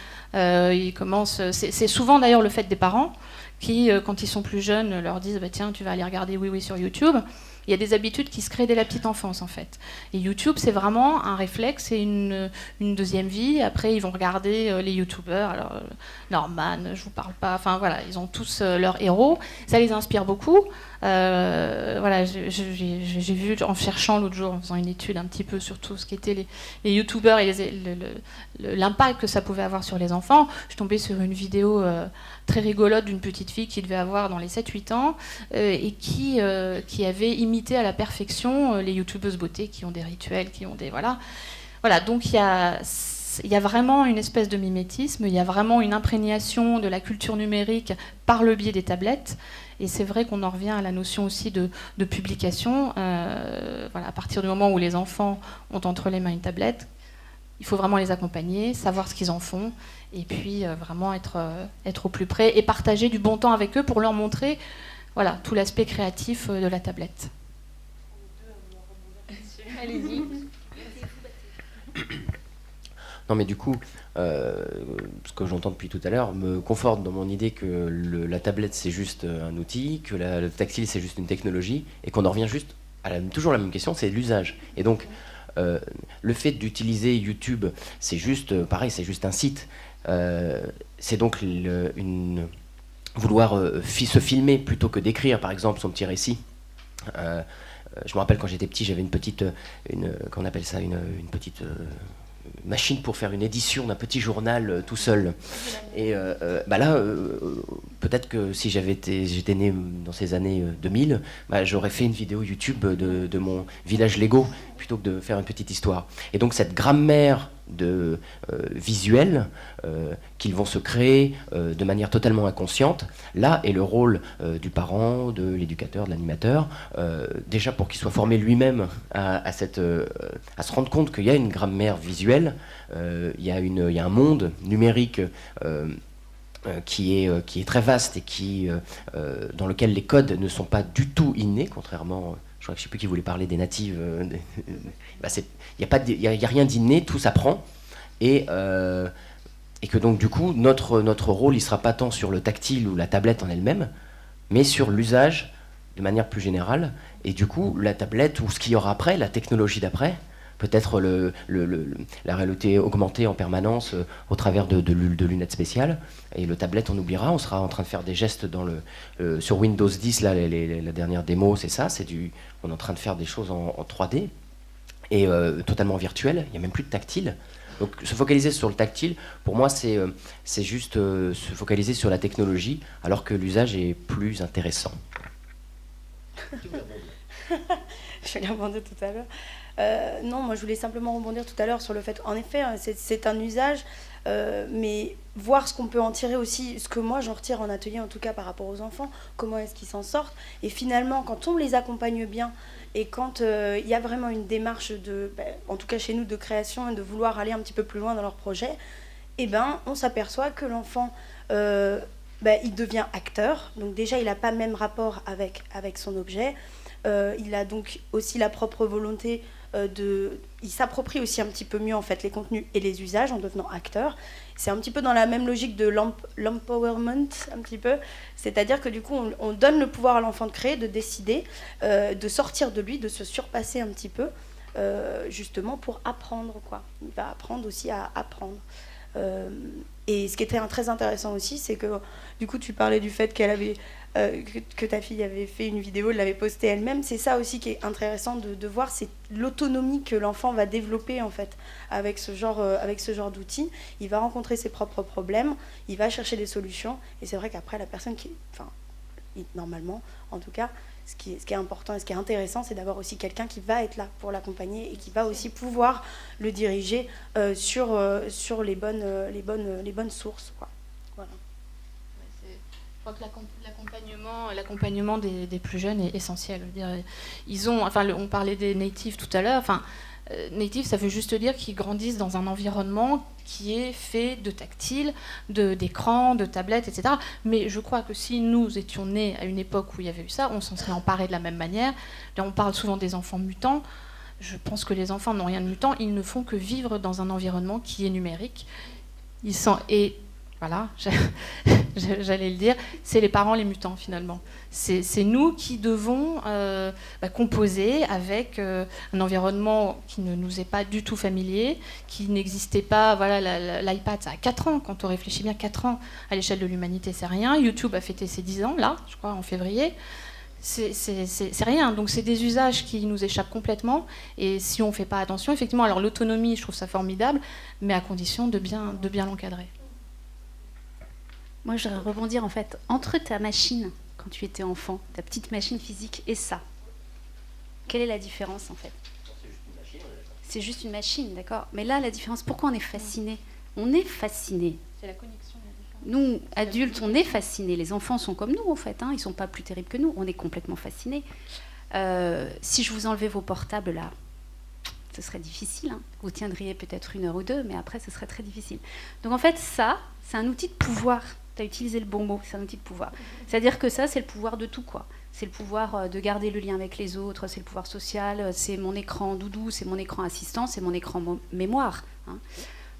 C'est souvent d'ailleurs le fait des parents qui, quand ils sont plus jeunes, leur disent bah, tiens, tu vas aller regarder Oui sur YouTube. Il y a des habitudes qui se créent dès la petite enfance, en fait. Et YouTube, c'est vraiment un réflexe et une deuxième vie. Après, ils vont regarder les YouTubeurs. Alors, Norman, je vous parle pas. Enfin, voilà, ils ont tous leurs héros. Ça les inspire beaucoup. Voilà, j'ai vu, en cherchant l'autre jour, en faisant une étude un petit peu sur tout ce qui était les YouTubeurs et l'impact que ça pouvait avoir sur les enfants, je suis tombée sur une vidéo très rigolote d'une petite fille qui devait avoir dans les 7-8 ans et qui avait imité à la perfection les youtubeuses beauté qui ont des rituels, qui ont des... Voilà, donc il y a vraiment une espèce de mimétisme, il y a vraiment une imprégnation de la culture numérique par le biais des tablettes. Et c'est vrai qu'on en revient à la notion aussi de publication. Voilà, à partir du moment où les enfants ont entre les mains une tablette, il faut vraiment les accompagner, savoir ce qu'ils en font, et puis vraiment être au plus près et partager du bon temps avec eux pour leur montrer voilà, tout l'aspect créatif de la tablette. Allez-y. Non, mais du coup, ce que j'entends depuis tout à l'heure me conforte dans mon idée que la tablette, c'est juste un outil, que le tactile, c'est juste une technologie, et qu'on en revient juste à toujours la même question, c'est l'usage. Et donc, le fait d'utiliser YouTube, c'est juste, pareil, c'est juste un site. C'est donc vouloir se filmer plutôt que d'écrire, par exemple, son petit récit. Je me rappelle quand j'étais petit, j'avais une petite machine pour faire une édition d'un petit journal tout seul. Et là, peut-être que si j'étais né dans ces années 2000, j'aurais fait une vidéo YouTube de mon village Lego plutôt que de faire une petite histoire. Et donc cette grammaire visuelle qu'ils vont se créer de manière totalement inconsciente, là est le rôle du parent, de l'éducateur, de l'animateur, déjà pour qu'il soit formé lui-même à se rendre compte qu'il y a une grammaire visuelle, il y a un monde numérique qui est très vaste et dans lequel les codes ne sont pas du tout innés, contrairement... Je ne sais plus qui voulait parler des natives. Il n'y a rien d'inné, tout s'apprend. Et que donc, du coup, notre rôle, il ne sera pas tant sur le tactile ou la tablette en elle-même, mais sur l'usage de manière plus générale. Et du coup, la tablette ou ce qu'il y aura après, la technologie d'après, peut-être la réalité augmentée en permanence au travers de lunettes spéciales. Et le tablette, on oubliera, on sera en train de faire des gestes sur Windows 10, là, la dernière démo, c'est ça, on est en train de faire des choses en 3D et totalement virtuel, il n'y a même plus de tactile. Donc se focaliser sur le tactile, pour moi, c'est juste se focaliser sur la technologie, alors que l'usage est plus intéressant. Je vais rebondir tout à l'heure. Non, moi je voulais simplement rebondir tout à l'heure sur le fait, en effet, c'est un usage, mais voir ce qu'on peut en tirer aussi, ce que moi j'en retire en atelier en tout cas par rapport aux enfants, comment est-ce qu'ils s'en sortent, et finalement quand on les accompagne bien, et quand il y a vraiment une démarche en tout cas chez nous de création et de vouloir aller un petit peu plus loin dans leur projet, on s'aperçoit que l'enfant il devient acteur, donc déjà il n'a pas le même rapport avec son objet. Il a donc aussi la propre volonté il s'approprie aussi un petit peu mieux en fait les contenus et les usages en devenant acteur. C'est un petit peu dans la même logique de l'empowerment un petit peu, c'est-à-dire que du coup on donne le pouvoir à l'enfant de créer, de décider, de sortir de lui, de se surpasser un petit peu, justement pour apprendre quoi. Il va apprendre aussi à apprendre. Et ce qui était très intéressant aussi, c'est que du coup tu parlais du fait qu'elle avait que ta fille avait fait une vidéo, l'avait postée elle-même. C'est ça aussi qui est intéressant de voir, c'est l'autonomie que l'enfant va développer en fait avec ce genre d'outils. Il va rencontrer ses propres problèmes, il va chercher des solutions, et c'est vrai qu'après la personne normalement en tout cas, ce qui est important et ce qui est intéressant, c'est d'avoir aussi quelqu'un qui va être là pour l'accompagner et qui va aussi pouvoir le diriger sur les bonnes sources quoi. Voilà. Je crois que l'accompagnement des plus jeunes est essentiel. Je veux dire, ils ont, enfin, on parlait des natives tout à l'heure. Enfin, native, ça veut juste dire qu'ils grandissent dans un environnement qui est fait de tactile, d'écran, de tablettes, etc. Mais je crois que si nous étions nés à une époque où il y avait eu ça, on s'en serait emparé de la même manière. Là, on parle souvent des enfants mutants. Je pense que les enfants n'ont rien de mutant. Ils ne font que vivre dans un environnement qui est numérique. Et voilà, j'allais le dire, c'est les parents les mutants finalement. C'est nous qui devons composer avec un environnement qui ne nous est pas du tout familier, qui n'existait pas. Voilà, l'iPad, ça a 4 ans, quand on réfléchit bien, 4 ans à l'échelle de l'humanité, c'est rien. YouTube a fêté ses 10 ans, là, je crois, en février. C'est rien, donc c'est des usages qui nous échappent complètement, et si on ne fait pas attention, effectivement, alors l'autonomie, je trouve ça formidable, mais à condition de bien l'encadrer. Moi, je voudrais rebondir en fait entre ta machine quand tu étais enfant, ta petite machine physique, et ça. Quelle est la différence en fait? C'est juste une machine, d'accord. Mais là, la différence, pourquoi on est fasciné? On est fasciné. C'est la connexion. Nous, adultes, on est fascinés. Les enfants sont comme nous en fait, hein. Ils ne sont pas plus terribles que nous. On est complètement fascinés. Si je vous enlevais vos portables là, ce serait difficile. Hein. Vous tiendriez peut-être 1 heure ou 2, mais après, ce serait très difficile. Donc en fait, ça, c'est un outil de pouvoir. Tu as utilisé le bon mot, c'est un outil de pouvoir. C'est-à-dire que ça, c'est le pouvoir de tout, quoi. C'est le pouvoir de garder le lien avec les autres, c'est le pouvoir social, c'est mon écran doudou, c'est mon écran assistant, c'est mon écran mémoire. Hein.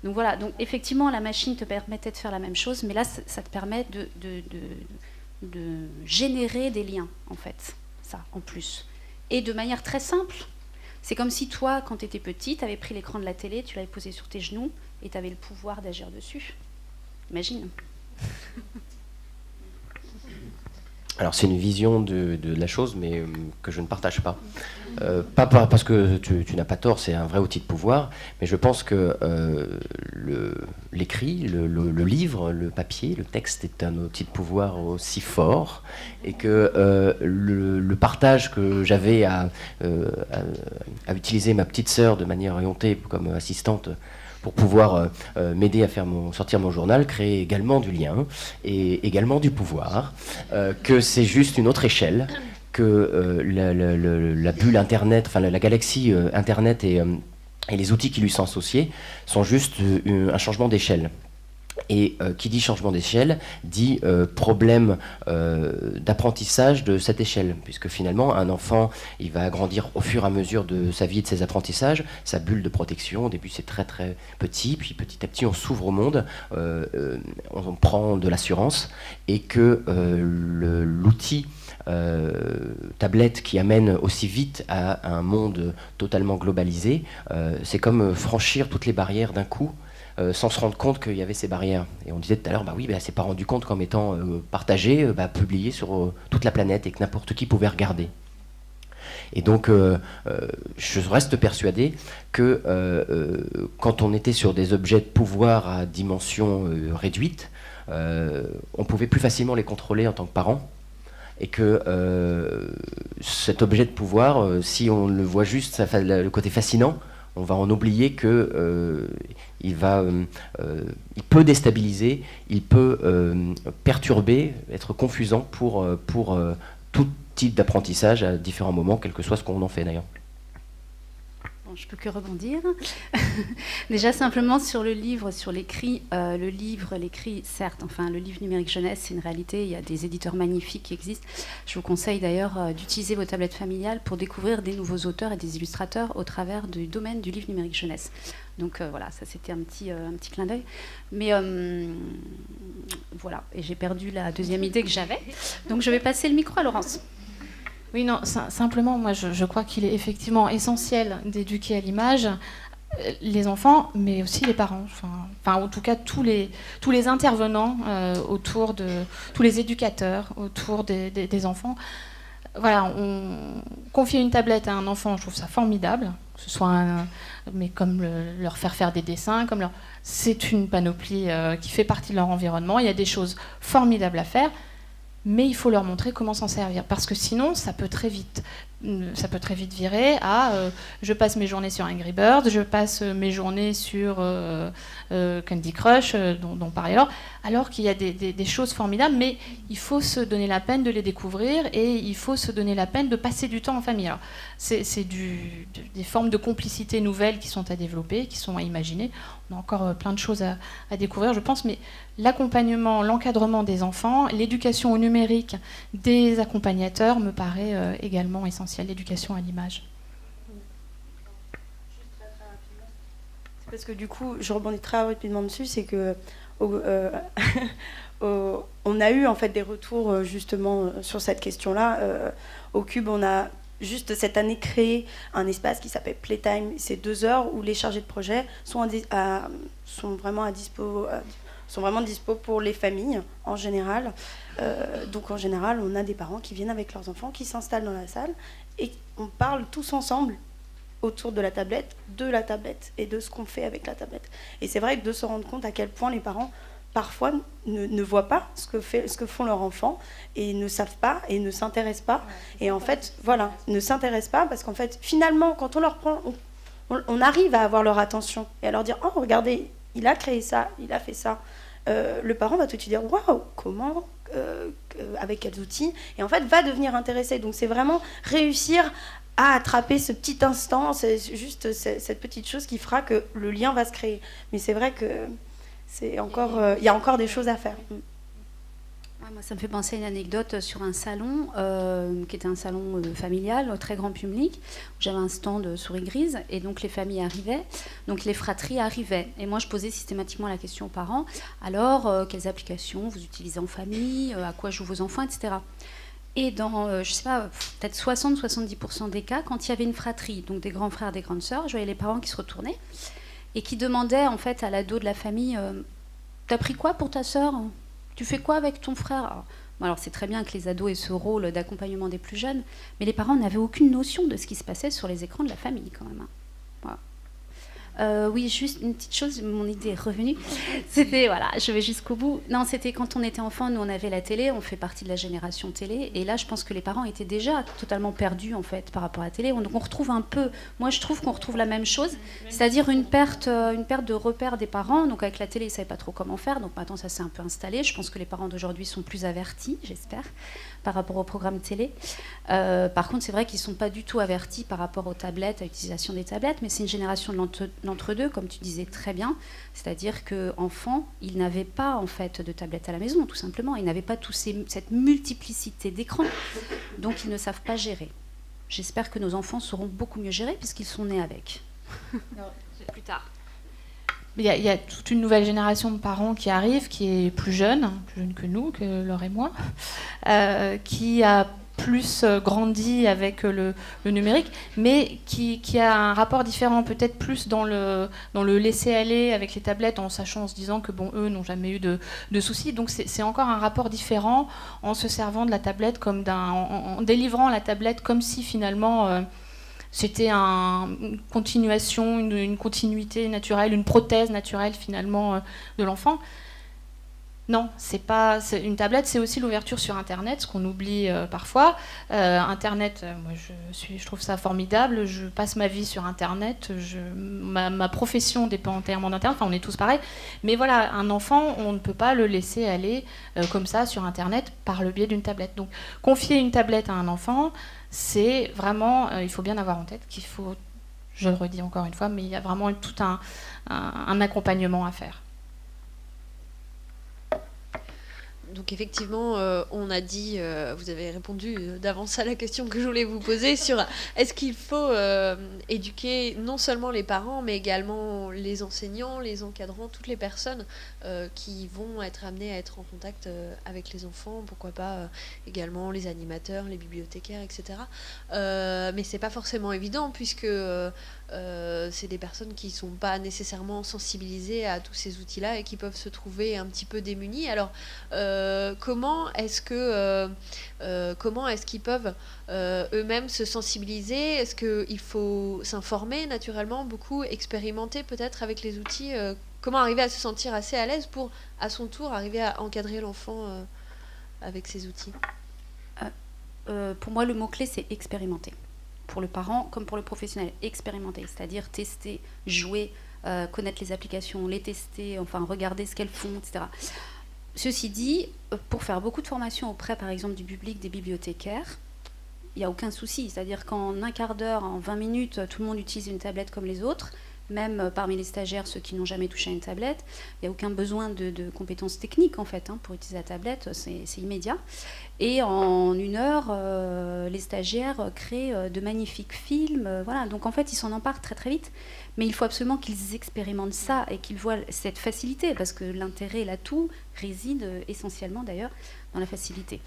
Donc voilà, donc effectivement, la machine te permettait de faire la même chose, mais là, ça te permet de générer des liens, en fait, ça, en plus. Et de manière très simple. C'est comme si toi, quand tu étais petit, tu avais pris l'écran de la télé, tu l'avais posé sur tes genoux, et tu avais le pouvoir d'agir dessus. Imagine. Alors c'est une vision de la chose, mais que je ne partage pas. Pas parce que tu n'as pas tort, c'est un vrai outil de pouvoir, mais je pense que l'écrit, le livre, le papier, le texte est un outil de pouvoir aussi fort, et que le partage que j'avais à utiliser ma petite sœur de manière orientée comme assistante pour pouvoir m'aider à sortir mon journal, créer également du lien et également du pouvoir, que c'est juste une autre échelle, que la bulle Internet, enfin la galaxie Internet et les outils qui lui sont associés sont juste un changement d'échelle. Et qui dit changement d'échelle dit problème d'apprentissage de cette échelle, puisque finalement un enfant il va grandir au fur et à mesure de sa vie et de ses apprentissages, sa bulle de protection, au début c'est très très petit, puis petit à petit on s'ouvre au monde, on prend de l'assurance, et que l'outil tablette qui amène aussi vite à un monde totalement globalisé, c'est comme franchir toutes les barrières d'un coup, sans se rendre compte qu'il y avait ces barrières. Et on disait tout à l'heure, bah oui, bah, c'est pas rendu compte qu'en étant partagé, publié sur toute la planète, et que n'importe qui pouvait regarder. Et donc, je reste persuadé que quand on était sur des objets de pouvoir à dimension réduite, on pouvait plus facilement les contrôler en tant que parent. Et que cet objet de pouvoir, si on le voit juste, ça fait le côté fascinant, on va en oublier que il peut déstabiliser, il peut perturber, être confusant pour tout type d'apprentissage à différents moments, quel que soit ce qu'on en fait d'ailleurs. Bon, je peux que rebondir. Déjà simplement sur le livre, sur l'écrit, l'écrit, certes, enfin le livre numérique jeunesse, c'est une réalité, il y a des éditeurs magnifiques qui existent. Je vous conseille d'ailleurs d'utiliser vos tablettes familiales pour découvrir des nouveaux auteurs et des illustrateurs au travers du domaine du livre numérique jeunesse. Donc voilà, ça c'était un petit clin d'œil. Mais voilà, et j'ai perdu la deuxième idée que j'avais. Donc je vais passer le micro à Laurence. Oui, non, simplement, moi, je crois qu'il est effectivement essentiel d'éduquer à l'image les enfants, mais aussi les parents. Enfin, en tout cas, tous les intervenants autour de... tous les éducateurs autour des enfants. Voilà, confier une tablette à un enfant, je trouve ça formidable. Que ce soit mais comme leur faire des dessins, c'est une panoplie qui fait partie de leur environnement. Il y a des choses formidables à faire. Mais il faut leur montrer comment s'en servir, parce que sinon, ça peut très vite ça peut très vite virer à je passe mes journées sur Angry Birds, je passe mes journées sur Candy Crush, dont parlait Laure, alors qu'il y a des choses formidables, mais il faut se donner la peine de les découvrir et il faut se donner la peine de passer du temps en famille. Alors, c'est des formes de complicité nouvelles qui sont à développer, qui sont à imaginer. On a encore plein de choses à découvrir, je pense, mais l'accompagnement, l'encadrement des enfants, l'éducation au numérique des accompagnateurs me paraît également essentiel, l'éducation à l'image. Parce que du coup, je rebondis très rapidement dessus, c'est que on a eu en fait des retours justement sur cette question-là. Au Cube, on a juste cette année créé un espace qui s'appelle Playtime. C'est 2 heures où les chargés de projet sont vraiment dispo pour les familles en général. Donc en général, on a des parents qui viennent avec leurs enfants, qui s'installent dans la salle et on parle tous ensemble autour de la tablette et de ce qu'on fait avec la tablette. Et c'est vrai que de se rendre compte à quel point les parents parfois ne voient pas ce que font leurs enfants et ne savent pas et ne s'intéressent pas. Et en fait, voilà, ne s'intéressent pas parce qu'en fait, finalement, quand on leur prend, on arrive à avoir leur attention et à leur dire « Oh, regardez, il a créé ça, il a fait ça ». Le parent va tout de suite dire « Waouh, comment avec quels outils ?» Et en fait, va devenir intéressé. Donc c'est vraiment réussir à attraper ce petit instant, c'est juste cette petite chose qui fera que le lien va se créer. Mais c'est vrai que il y a encore des choses à faire. Ouais, moi, ça me fait penser à une anecdote sur un salon, qui était un salon familial, au très grand public. J'avais un stand souris grise, et donc les familles arrivaient, donc les fratries arrivaient. Et moi, je posais systématiquement la question aux parents, alors, quelles applications vous utilisez en famille, à quoi jouent vos enfants, etc. Et dans, je sais pas, peut-être 60-70% des cas, quand il y avait une fratrie, donc des grands frères, des grandes sœurs, je voyais les parents qui se retournaient et qui demandaient en fait à l'ado de la famille t'as pris quoi pour ta sœur? Tu fais quoi avec ton frère? Alors c'est très bien que les ados aient ce rôle d'accompagnement des plus jeunes, mais les parents n'avaient aucune notion de ce qui se passait sur les écrans de la famille quand même. Voilà. Oui, juste une petite chose, mon idée est revenue. C'était, voilà, je vais jusqu'au bout. Non, c'était quand on était enfant, nous on avait la télé, on fait partie de la génération télé, et là je pense que les parents étaient déjà totalement perdus en fait par rapport à la télé. Donc on retrouve un peu, moi je trouve qu'on retrouve la même chose, c'est-à-dire une perte de repère des parents. Donc avec la télé, ils ne savaient pas trop comment faire, donc maintenant ça s'est un peu installé. Je pense que les parents d'aujourd'hui sont plus avertis, j'espère, par rapport au programme télé. Par contre, c'est vrai qu'ils ne sont pas du tout avertis par rapport aux tablettes, à l'utilisation des tablettes, mais c'est une génération de l'entre-deux, comme tu disais très bien. C'est-à-dire qu'enfant, ils n'avaient pas en fait de tablettes à la maison, tout simplement. Ils n'avaient pas cette multiplicité d'écrans, donc ils ne savent pas gérer. J'espère que nos enfants sauront beaucoup mieux gérer puisqu'ils sont nés avec. Plus tard. Il y a toute une nouvelle génération de parents qui arrive, qui est plus jeune que nous, que Laure et moi, qui a plus grandi avec le numérique, mais qui a un rapport différent, peut-être plus dans le laisser-aller avec les tablettes, en sachant, en se disant que bon, eux n'ont jamais eu de soucis. Donc c'est encore un rapport différent en se servant de la tablette comme en délivrant la tablette comme si finalement c'était une continuation, une continuité naturelle, une prothèse naturelle finalement de l'enfant. Non, c'est une tablette, c'est aussi l'ouverture sur Internet, ce qu'on oublie parfois. Internet, moi je trouve ça formidable, je passe ma vie sur Internet, ma profession dépend entièrement d'Internet, enfin on est tous pareils. Mais voilà, un enfant, on ne peut pas le laisser aller comme ça sur Internet par le biais d'une tablette. Donc confier une tablette à un enfant, c'est vraiment, il faut bien avoir en tête qu'il faut, je le redis encore une fois, mais il y a vraiment tout un accompagnement à faire. Donc effectivement, on a dit, vous avez répondu d'avance à la question que je voulais vous poser sur est-ce qu'il faut éduquer non seulement les parents, mais également les enseignants, les encadrants, toutes les personnes qui vont être amenées à être en contact avec les enfants, pourquoi pas également les animateurs, les bibliothécaires, etc. Mais c'est pas forcément évident puisque c'est des personnes qui ne sont pas nécessairement sensibilisées à tous ces outils-là et qui peuvent se trouver un petit peu démunies. Alors, comment est-ce qu'ils peuvent eux-mêmes se sensibiliser? Est-ce qu'il faut s'informer naturellement, beaucoup expérimenter peut-être avec les outils? Comment arriver à se sentir assez à l'aise pour, à son tour, arriver à encadrer l'enfant avec ces outils? Pour moi, le mot-clé, c'est expérimenter. pour le parent comme pour le professionnel. Expérimenter, c'est-à-dire tester, jouer, connaître les applications, les tester, enfin regarder ce qu'elles font, etc. Ceci dit, pour faire beaucoup de formations auprès, par exemple, du public des bibliothécaires, il n'y a aucun souci. C'est-à-dire qu'en un quart d'heure, en 20 minutes, tout le monde utilise une tablette comme les autres. Même parmi les stagiaires, ceux qui n'ont jamais touché à une tablette, il n'y a aucun besoin de compétences techniques en fait, pour utiliser la tablette, c'est immédiat. Et en 1 heure, les stagiaires créent de magnifiques films. Voilà. Donc en fait, ils s'en emparent très très vite. Mais il faut absolument qu'ils expérimentent ça et qu'ils voient cette facilité, parce que l'intérêt, l'atout réside essentiellement d'ailleurs dans la facilité.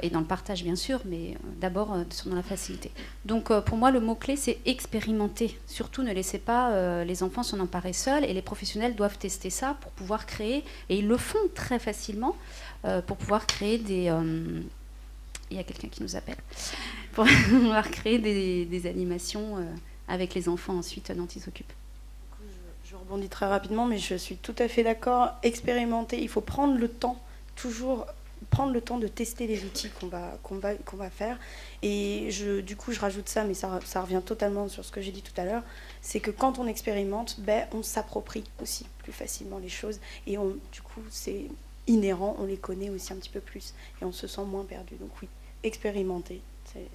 Et dans le partage bien sûr, mais d'abord dans la facilité. Donc pour moi le mot-clé c'est expérimenter. Surtout ne laissez pas les enfants s'en emparer seuls, et les professionnels doivent tester ça pour pouvoir créer, et ils le font très facilement, pour pouvoir créer des... il y a quelqu'un qui nous appelle. Pour pouvoir créer des animations avec les enfants ensuite dont ils s'occupent. Je rebondis très rapidement, mais je suis tout à fait d'accord. Expérimenter, il faut prendre le temps, toujours prendre le temps de tester les outils qu'on va faire. Et du coup, je rajoute ça, mais ça revient totalement sur ce que j'ai dit tout à l'heure, c'est que quand on expérimente, on s'approprie aussi plus facilement les choses. Et du coup, c'est inhérent, on les connaît aussi un petit peu plus. Et on se sent moins perdu. Donc oui, expérimenter, c'est...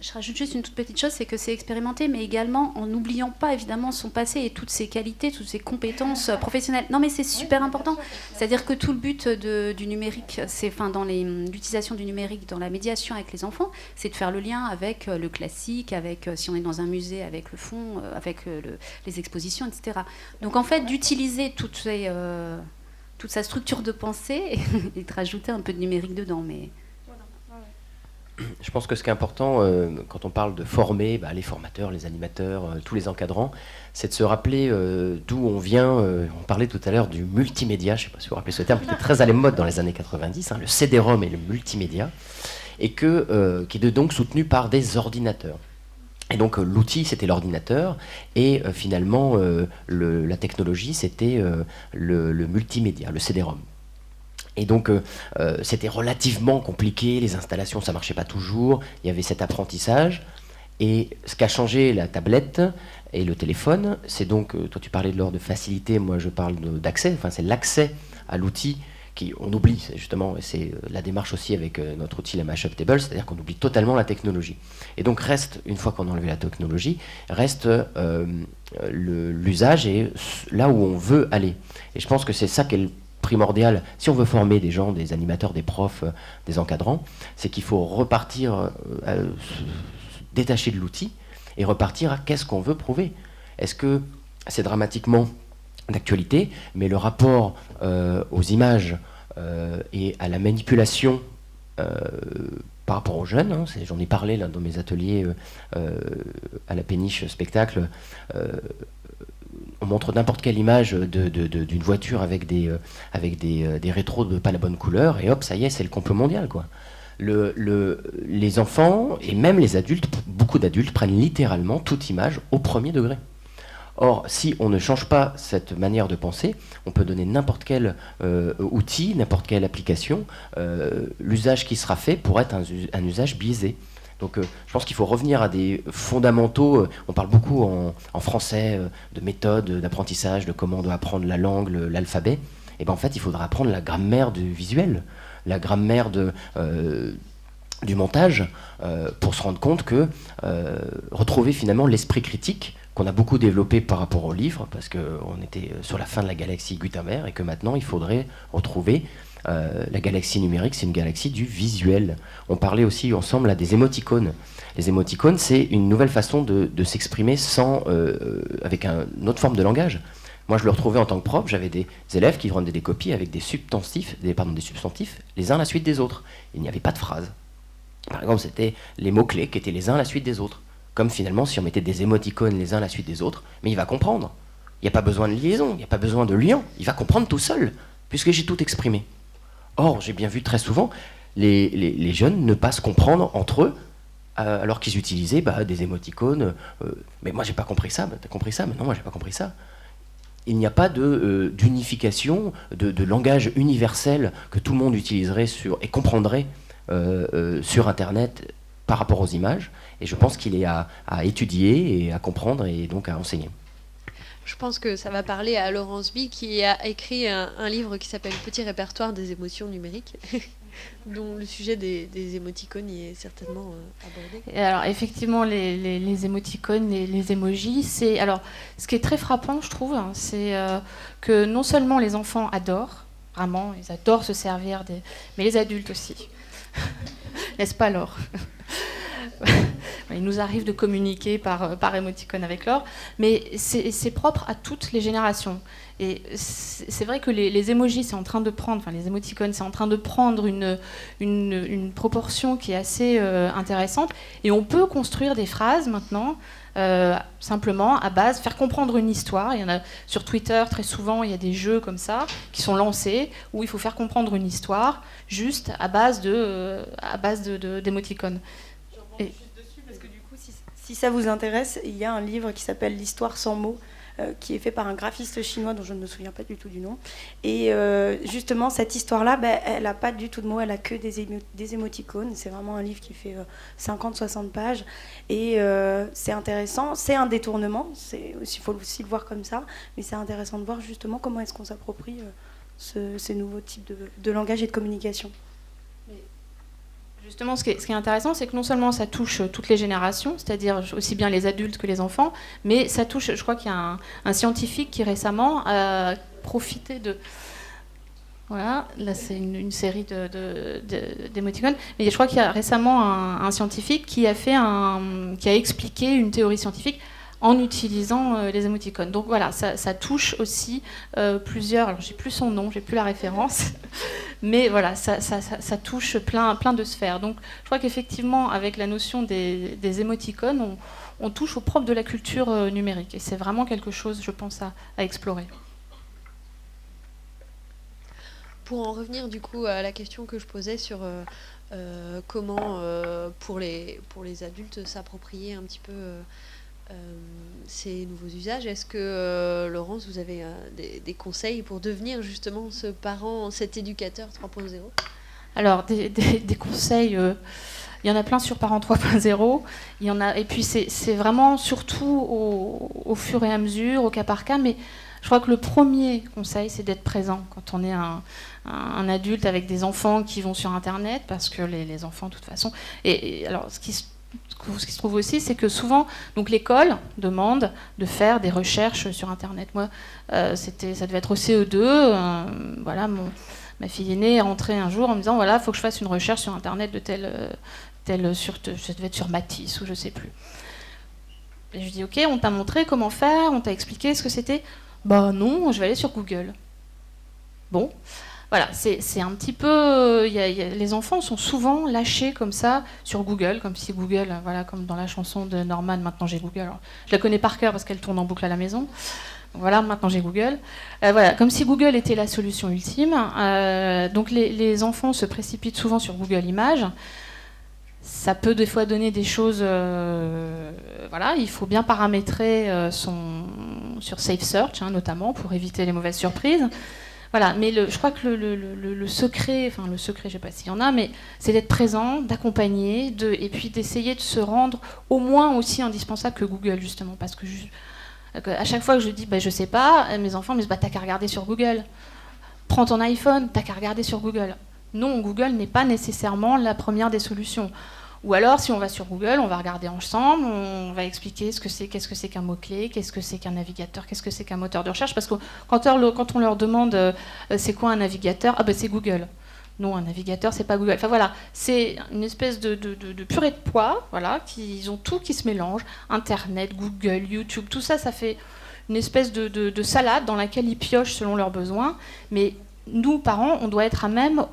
Je rajoute juste une toute petite chose, c'est que c'est expérimenté, mais également en n'oubliant pas évidemment son passé et toutes ses qualités, toutes ses compétences professionnelles. Non, mais c'est super important. C'est-à-dire que tout le but du numérique, dans l'utilisation du numérique dans la médiation avec les enfants, c'est de faire le lien avec le classique, avec si on est dans un musée, avec le fond, avec les expositions, etc. Donc en fait, d'utiliser toute sa structure de pensée et de rajouter un peu de numérique dedans, mais... Je pense que ce qui est important, quand on parle de former les formateurs, les animateurs, tous les encadrants, c'est de se rappeler d'où on vient. On parlait tout à l'heure du multimédia, je ne sais pas si vous vous rappelez ce terme, qui était très à la mode dans les années 90, le CD-ROM et le multimédia, et qui est donc soutenu par des ordinateurs. Et donc l'outil, c'était l'ordinateur, et finalement, la technologie, c'était le multimédia, le CD-ROM. Et donc, c'était relativement compliqué, les installations, ça ne marchait pas toujours, il y avait cet apprentissage. Et ce qu'a changé la tablette et le téléphone, c'est donc, toi tu parlais de l'ordre de facilité, moi je parle d'accès, c'est l'accès à l'outil qu'on oublie, justement, et c'est la démarche aussi avec notre outil, la Mashup Table, c'est-à-dire qu'on oublie totalement la technologie. Et donc reste, une fois qu'on a enlevé la technologie, reste l'usage et là où on veut aller. Et je pense que c'est ça qui est primordial, si on veut former des gens, des animateurs, des profs, des encadrants, c'est qu'il faut repartir, se détacher de l'outil et repartir à qu'est-ce qu'on veut prouver. Est-ce que c'est dramatiquement d'actualité, mais le rapport aux images et à la manipulation par rapport aux jeunes, j'en ai parlé là, dans mes ateliers à la péniche spectacle, on montre n'importe quelle image d'une voiture avec des rétros de pas la bonne couleur, et hop, ça y est, c'est le complot mondial, quoi. Les enfants, et même les adultes, beaucoup d'adultes, prennent littéralement toute image au premier degré. Or, si on ne change pas cette manière de penser, on peut donner n'importe quel outil, n'importe quelle application, l'usage qui sera fait pourrait être un usage biaisé. Donc je pense qu'il faut revenir à des fondamentaux. On parle beaucoup en français de méthodes d'apprentissage, de comment on doit apprendre la langue, l'alphabet. Et bien en fait, il faudra apprendre la grammaire du visuel, la grammaire du montage, pour se rendre compte que retrouver finalement l'esprit critique qu'on a beaucoup développé par rapport au livre, parce qu'on était sur la fin de la galaxie Gutenberg, et que maintenant il faudrait retrouver la galaxie numérique, c'est une galaxie du visuel. On parlait aussi ensemble là, des émoticônes. Les émoticônes, c'est une nouvelle façon de s'exprimer avec une autre forme de langage. Moi, je le retrouvais en tant que prof, j'avais des élèves qui rendaient des copies avec des substantifs les uns à la suite des autres. Il n'y avait pas de phrase. Par exemple, c'était les mots-clés qui étaient les uns à la suite des autres. Comme finalement, si on mettait des émoticônes les uns à la suite des autres, mais il va comprendre. Il n'y a pas besoin de liaison, il n'y a pas besoin de lien. Il va comprendre tout seul, puisque j'ai tout exprimé. Or, j'ai bien vu très souvent les jeunes ne pas se comprendre entre eux, alors qu'ils utilisaient des émoticônes. Mais moi, j'ai pas compris ça. T'as compris ça? Mais non, moi, j'ai pas compris ça. Il n'y a pas d'unification, de langage universel que tout le monde utiliserait et comprendrait sur Internet par rapport aux images, et je pense qu'il est à étudier et à comprendre et donc à enseigner. Je pense que ça va parler à Laurence Bie qui a écrit un livre qui s'appelle Petit répertoire des émotions numériques, dont le sujet des émoticônes y est certainement abordé. Et alors effectivement, les émoticônes, les emojis, alors ce qui est très frappant, je trouve, hein, c'est que non seulement les enfants adorent, vraiment, ils adorent se servir mais les adultes aussi. N'est-ce pas, Laure? Il nous arrive de communiquer par émoticône avec Laure, mais c'est propre à toutes les générations. Et c'est vrai que les emojis, c'est en train de prendre, enfin les émoticônes, c'est en train de prendre une proportion qui est assez intéressante. Et on peut construire des phrases maintenant, simplement à base, faire comprendre une histoire. Il y en a sur Twitter, très souvent, il y a des jeux comme ça qui sont lancés où il faut faire comprendre une histoire juste à base d'émoticônes. Si ça vous intéresse, il y a un livre qui s'appelle L'histoire sans mots, qui est fait par un graphiste chinois dont je ne me souviens pas du tout du nom. Et justement, cette histoire-là, elle n'a pas du tout de mots, elle n'a que des émoticônes. C'est vraiment un livre qui fait 50-60 pages. Et c'est intéressant. C'est un détournement, il faut aussi le voir comme ça. Mais c'est intéressant de voir justement comment est-ce qu'on s'approprie ces nouveaux types de langage et de communication. Justement, ce qui est intéressant, c'est que non seulement ça touche toutes les générations, c'est-à-dire aussi bien les adultes que les enfants, mais ça touche, je crois qu'il y a un scientifique qui récemment a profité de... Voilà, là c'est une série d'émoticônes, mais je crois qu'il y a récemment un scientifique qui a expliqué une théorie scientifique en utilisant les émoticônes. Donc voilà, ça touche aussi plusieurs... Alors j'ai plus son nom, j'ai plus la référence... Mais voilà, ça touche plein de sphères. Donc je crois qu'effectivement, avec la notion des émoticônes, on touche au propre de la culture numérique. Et c'est vraiment quelque chose, je pense, à explorer. Pour en revenir du coup à la question que je posais sur comment, pour les adultes, s'approprier un petit peu ces nouveaux usages, est-ce que, Laurence, vous avez des conseils pour devenir justement ce parent, cet éducateur 3.0 ? Alors, des conseils, il y en a plein sur Parents 3.0, et puis c'est vraiment surtout au fur et à mesure, au cas par cas, mais je crois que le premier conseil, c'est d'être présent quand on est un adulte avec des enfants qui vont sur Internet, parce que les enfants, de toute façon... Et alors, ce qui se trouve aussi, c'est que souvent, donc l'école demande de faire des recherches sur Internet. Moi, ça devait être au CE2. Voilà, ma fille aînée est rentrée un jour en me disant, voilà, il faut que je fasse une recherche sur Internet de tel ça devait être sur Matisse ou je sais plus. Et je dis, ok, on t'a montré comment faire, on t'a expliqué ce que c'était. Bah non, je vais aller sur Google. Bon. Voilà, c'est un petit peu... les enfants sont souvent lâchés comme ça sur Google, comme si Google, voilà, comme dans la chanson de Norman, maintenant j'ai Google. Alors, je la connais par cœur parce qu'elle tourne en boucle à la maison. Voilà, maintenant j'ai Google. Voilà, comme si Google était la solution ultime. Donc les enfants se précipitent souvent sur Google Images. Ça peut des fois donner des choses... voilà, il faut bien paramétrer sur Safe Search, hein, notamment, pour éviter les mauvaises surprises. Voilà, mais je crois que le secret, je ne sais pas s'il y en a, mais c'est d'être présent, d'accompagner, et puis d'essayer de se rendre au moins aussi indispensable que Google, justement. Parce que à chaque fois que je dis, je ne sais pas, mes enfants me disent, t'as qu'à regarder sur Google. Prends ton iPhone, t'as qu'à regarder sur Google. Non, Google n'est pas nécessairement la première des solutions. Ou alors, si on va sur Google, on va regarder ensemble, on va expliquer qu'est-ce que c'est qu'un mot-clé, qu'est-ce que c'est qu'un navigateur, qu'est-ce que c'est qu'un moteur de recherche. Parce que quand on leur demande c'est quoi un navigateur, c'est Google. Non, un navigateur, c'est pas Google. Enfin voilà, c'est une espèce de purée de pois, voilà, ils ont tout qui se mélange. Internet, Google, YouTube, tout ça, ça fait une espèce de salade dans laquelle ils piochent selon leurs besoins. Mais nous, parents, on doit être à même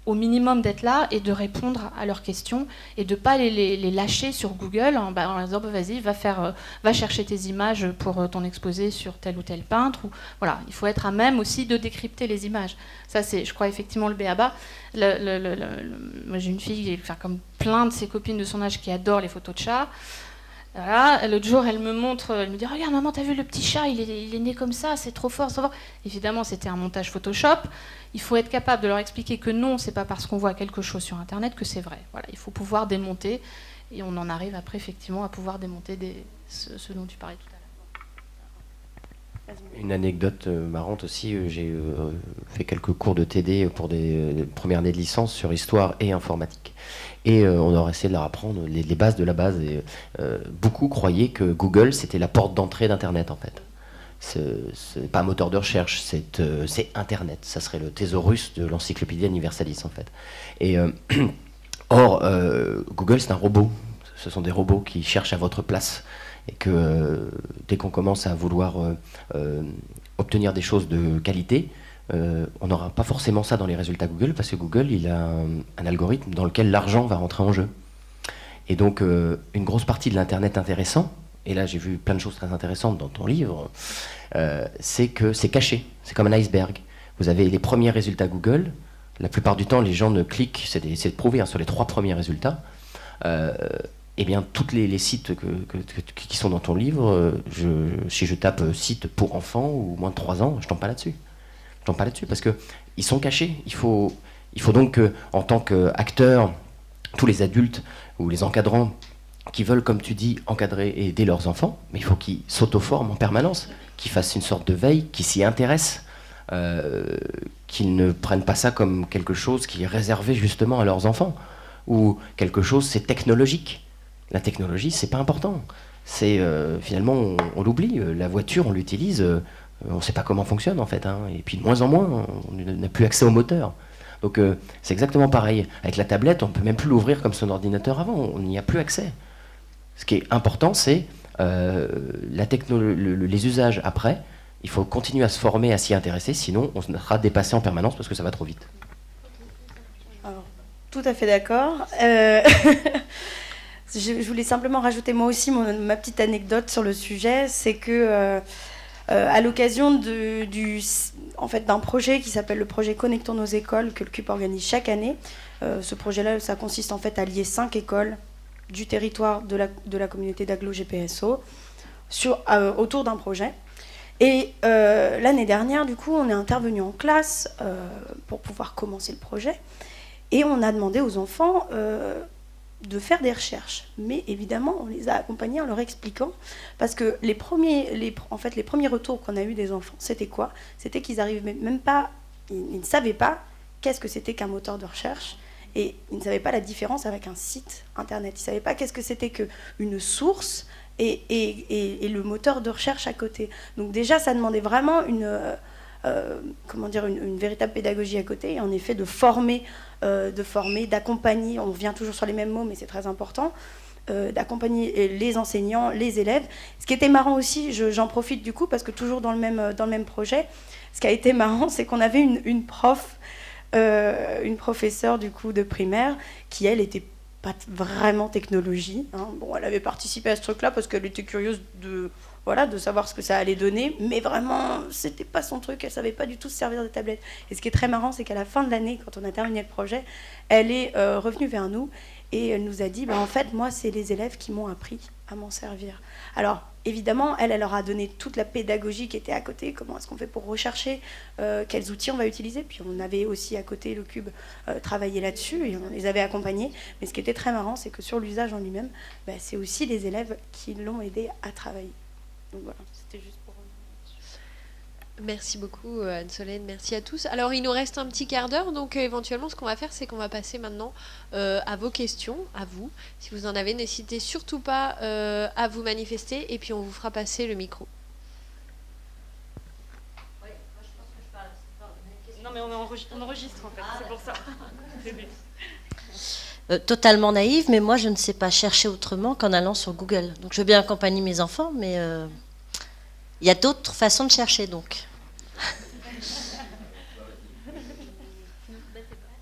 au minimum d'être là et de répondre à leurs questions et de ne pas les lâcher sur Google en leur disant vas-y, va chercher tes images pour ton exposé sur tel ou tel peintre. Voilà, il faut être à même aussi de décrypter les images. Ça, c'est, je crois, effectivement le b.a.-ba. Moi, j'ai une fille, comme plein de ses copines de son âge, qui adore les photos de chats. Voilà, l'autre jour, elle me dit regarde maman, t'as vu le petit chat, il est né comme ça, c'est trop fort, c'est trop fort. Évidemment, c'était un montage Photoshop. Il faut être capable de leur expliquer que non, c'est pas parce qu'on voit quelque chose sur Internet que c'est vrai. Voilà, il faut pouvoir démonter Et on en arrive après effectivement à pouvoir démonter ce dont tu parlais tout à l'heure. Une anecdote marrante aussi, j'ai fait quelques cours de TD pour des premières années de licence sur histoire et informatique. Et on aurait essayé de leur apprendre les bases de la base. Et beaucoup croyaient que Google, c'était la porte d'entrée d'Internet, en fait. C'est pas un moteur de recherche, c'est Internet. Ça serait le thésaurus de l'encyclopédie universalis, en fait. Et or, Google, c'est un robot. Ce sont des robots qui cherchent à votre place. Et que dès qu'on commence à vouloir obtenir des choses de qualité, on n'aura pas forcément ça dans les résultats Google, parce que Google, il a un algorithme dans lequel l'argent va rentrer en jeu. Et donc, une grosse partie de l'Internet intéressant, et là j'ai vu plein de choses très intéressantes dans ton livre, c'est que c'est caché, c'est comme un iceberg. Vous avez les premiers résultats Google, la plupart du temps les gens ne cliquent, c'est prouvé sur les 3 premiers résultats, eh bien, tous les sites qui sont dans ton livre, si je tape site pour enfants ou moins de 3 ans, je tombe pas là-dessus. Je tombe pas là-dessus parce qu'ils sont cachés. Il faut donc, en tant qu'acteurs, tous les adultes ou les encadrants qui veulent, comme tu dis, encadrer et aider leurs enfants, mais il faut qu'ils s'auto-forment en permanence, qu'ils fassent une sorte de veille, qu'ils s'y intéressent, qu'ils ne prennent pas ça comme quelque chose qui est réservé justement à leurs enfants, ou quelque chose, c'est technologique. La technologie, c'est pas important. C'est finalement, on l'oublie. La voiture, on l'utilise, on ne sait pas comment fonctionne en fait. Et puis de moins en moins, on n'a plus accès au moteur. Donc c'est exactement pareil. Avec la tablette, on ne peut même plus l'ouvrir comme son ordinateur avant. On n'y a plus accès. Ce qui est important, c'est les usages après. Il faut continuer à se former, à s'y intéresser, sinon on sera dépassé en permanence parce que ça va trop vite. Alors, tout à fait d'accord. Je voulais simplement rajouter moi aussi ma petite anecdote sur le sujet, c'est que à l'occasion d'un projet qui s'appelle le projet Connectons nos écoles que le CUP organise chaque année, ce projet-là, ça consiste en fait à lier 5 écoles du territoire de la communauté d'Aglo GPSO autour d'un projet. Et l'année dernière, du coup, on est intervenu en classe pour pouvoir commencer le projet, et on a demandé aux enfants de faire des recherches. Mais évidemment, on les a accompagnés en leur expliquant, parce que les premiers retours qu'on a eus des enfants, c'était quoi ? C'était qu'ils n'arrivaient même pas, ils ne savaient pas qu'est-ce que c'était qu'un moteur de recherche, et ils ne savaient pas la différence avec un site internet. Ils ne savaient pas qu'est-ce que c'était qu'une source et le moteur de recherche à côté. Donc déjà, ça demandait vraiment une véritable pédagogie à côté, et en effet de former, d'accompagner, on revient toujours sur les mêmes mots, mais c'est très important, d'accompagner les enseignants, les élèves. Ce qui était marrant aussi, j'en profite du coup, parce que toujours dans le même projet, ce qui a été marrant, c'est qu'on avait une professeure du coup de primaire, qui elle était pas vraiment technologie. Bon, elle avait participé à ce truc-là parce qu'elle était curieuse de savoir ce que ça allait donner, mais vraiment, c'était pas son truc, elle savait pas du tout se servir de tablette. Et ce qui est très marrant, c'est qu'à la fin de l'année, quand on a terminé le projet, elle est revenue vers nous et elle nous a dit, en fait, moi, c'est les élèves qui m'ont appris à m'en servir. Alors, évidemment, elle leur a donné toute la pédagogie qui était à côté, comment est-ce qu'on fait pour rechercher, quels outils on va utiliser, puis on avait aussi à côté le CUB travaillé là-dessus et on les avait accompagnés. Mais ce qui était très marrant, c'est que sur l'usage en lui-même, c'est aussi les élèves qui l'ont aidé à travailler. Donc voilà, c'était juste pour... Merci beaucoup Anne-Solène, merci à tous. Alors il nous reste un petit quart d'heure, donc éventuellement ce qu'on va faire, c'est qu'on va passer maintenant à vos questions, à vous. Si vous en avez, n'hésitez surtout pas à vous manifester et puis on vous fera passer le micro. Oui, moi je pense que je parle. Non mais on enregistre en fait, c'est pour ça. Totalement naïve, mais moi je ne sais pas chercher autrement qu'en allant sur Google. Donc je veux bien accompagner mes enfants, mais il y a d'autres façons de chercher donc.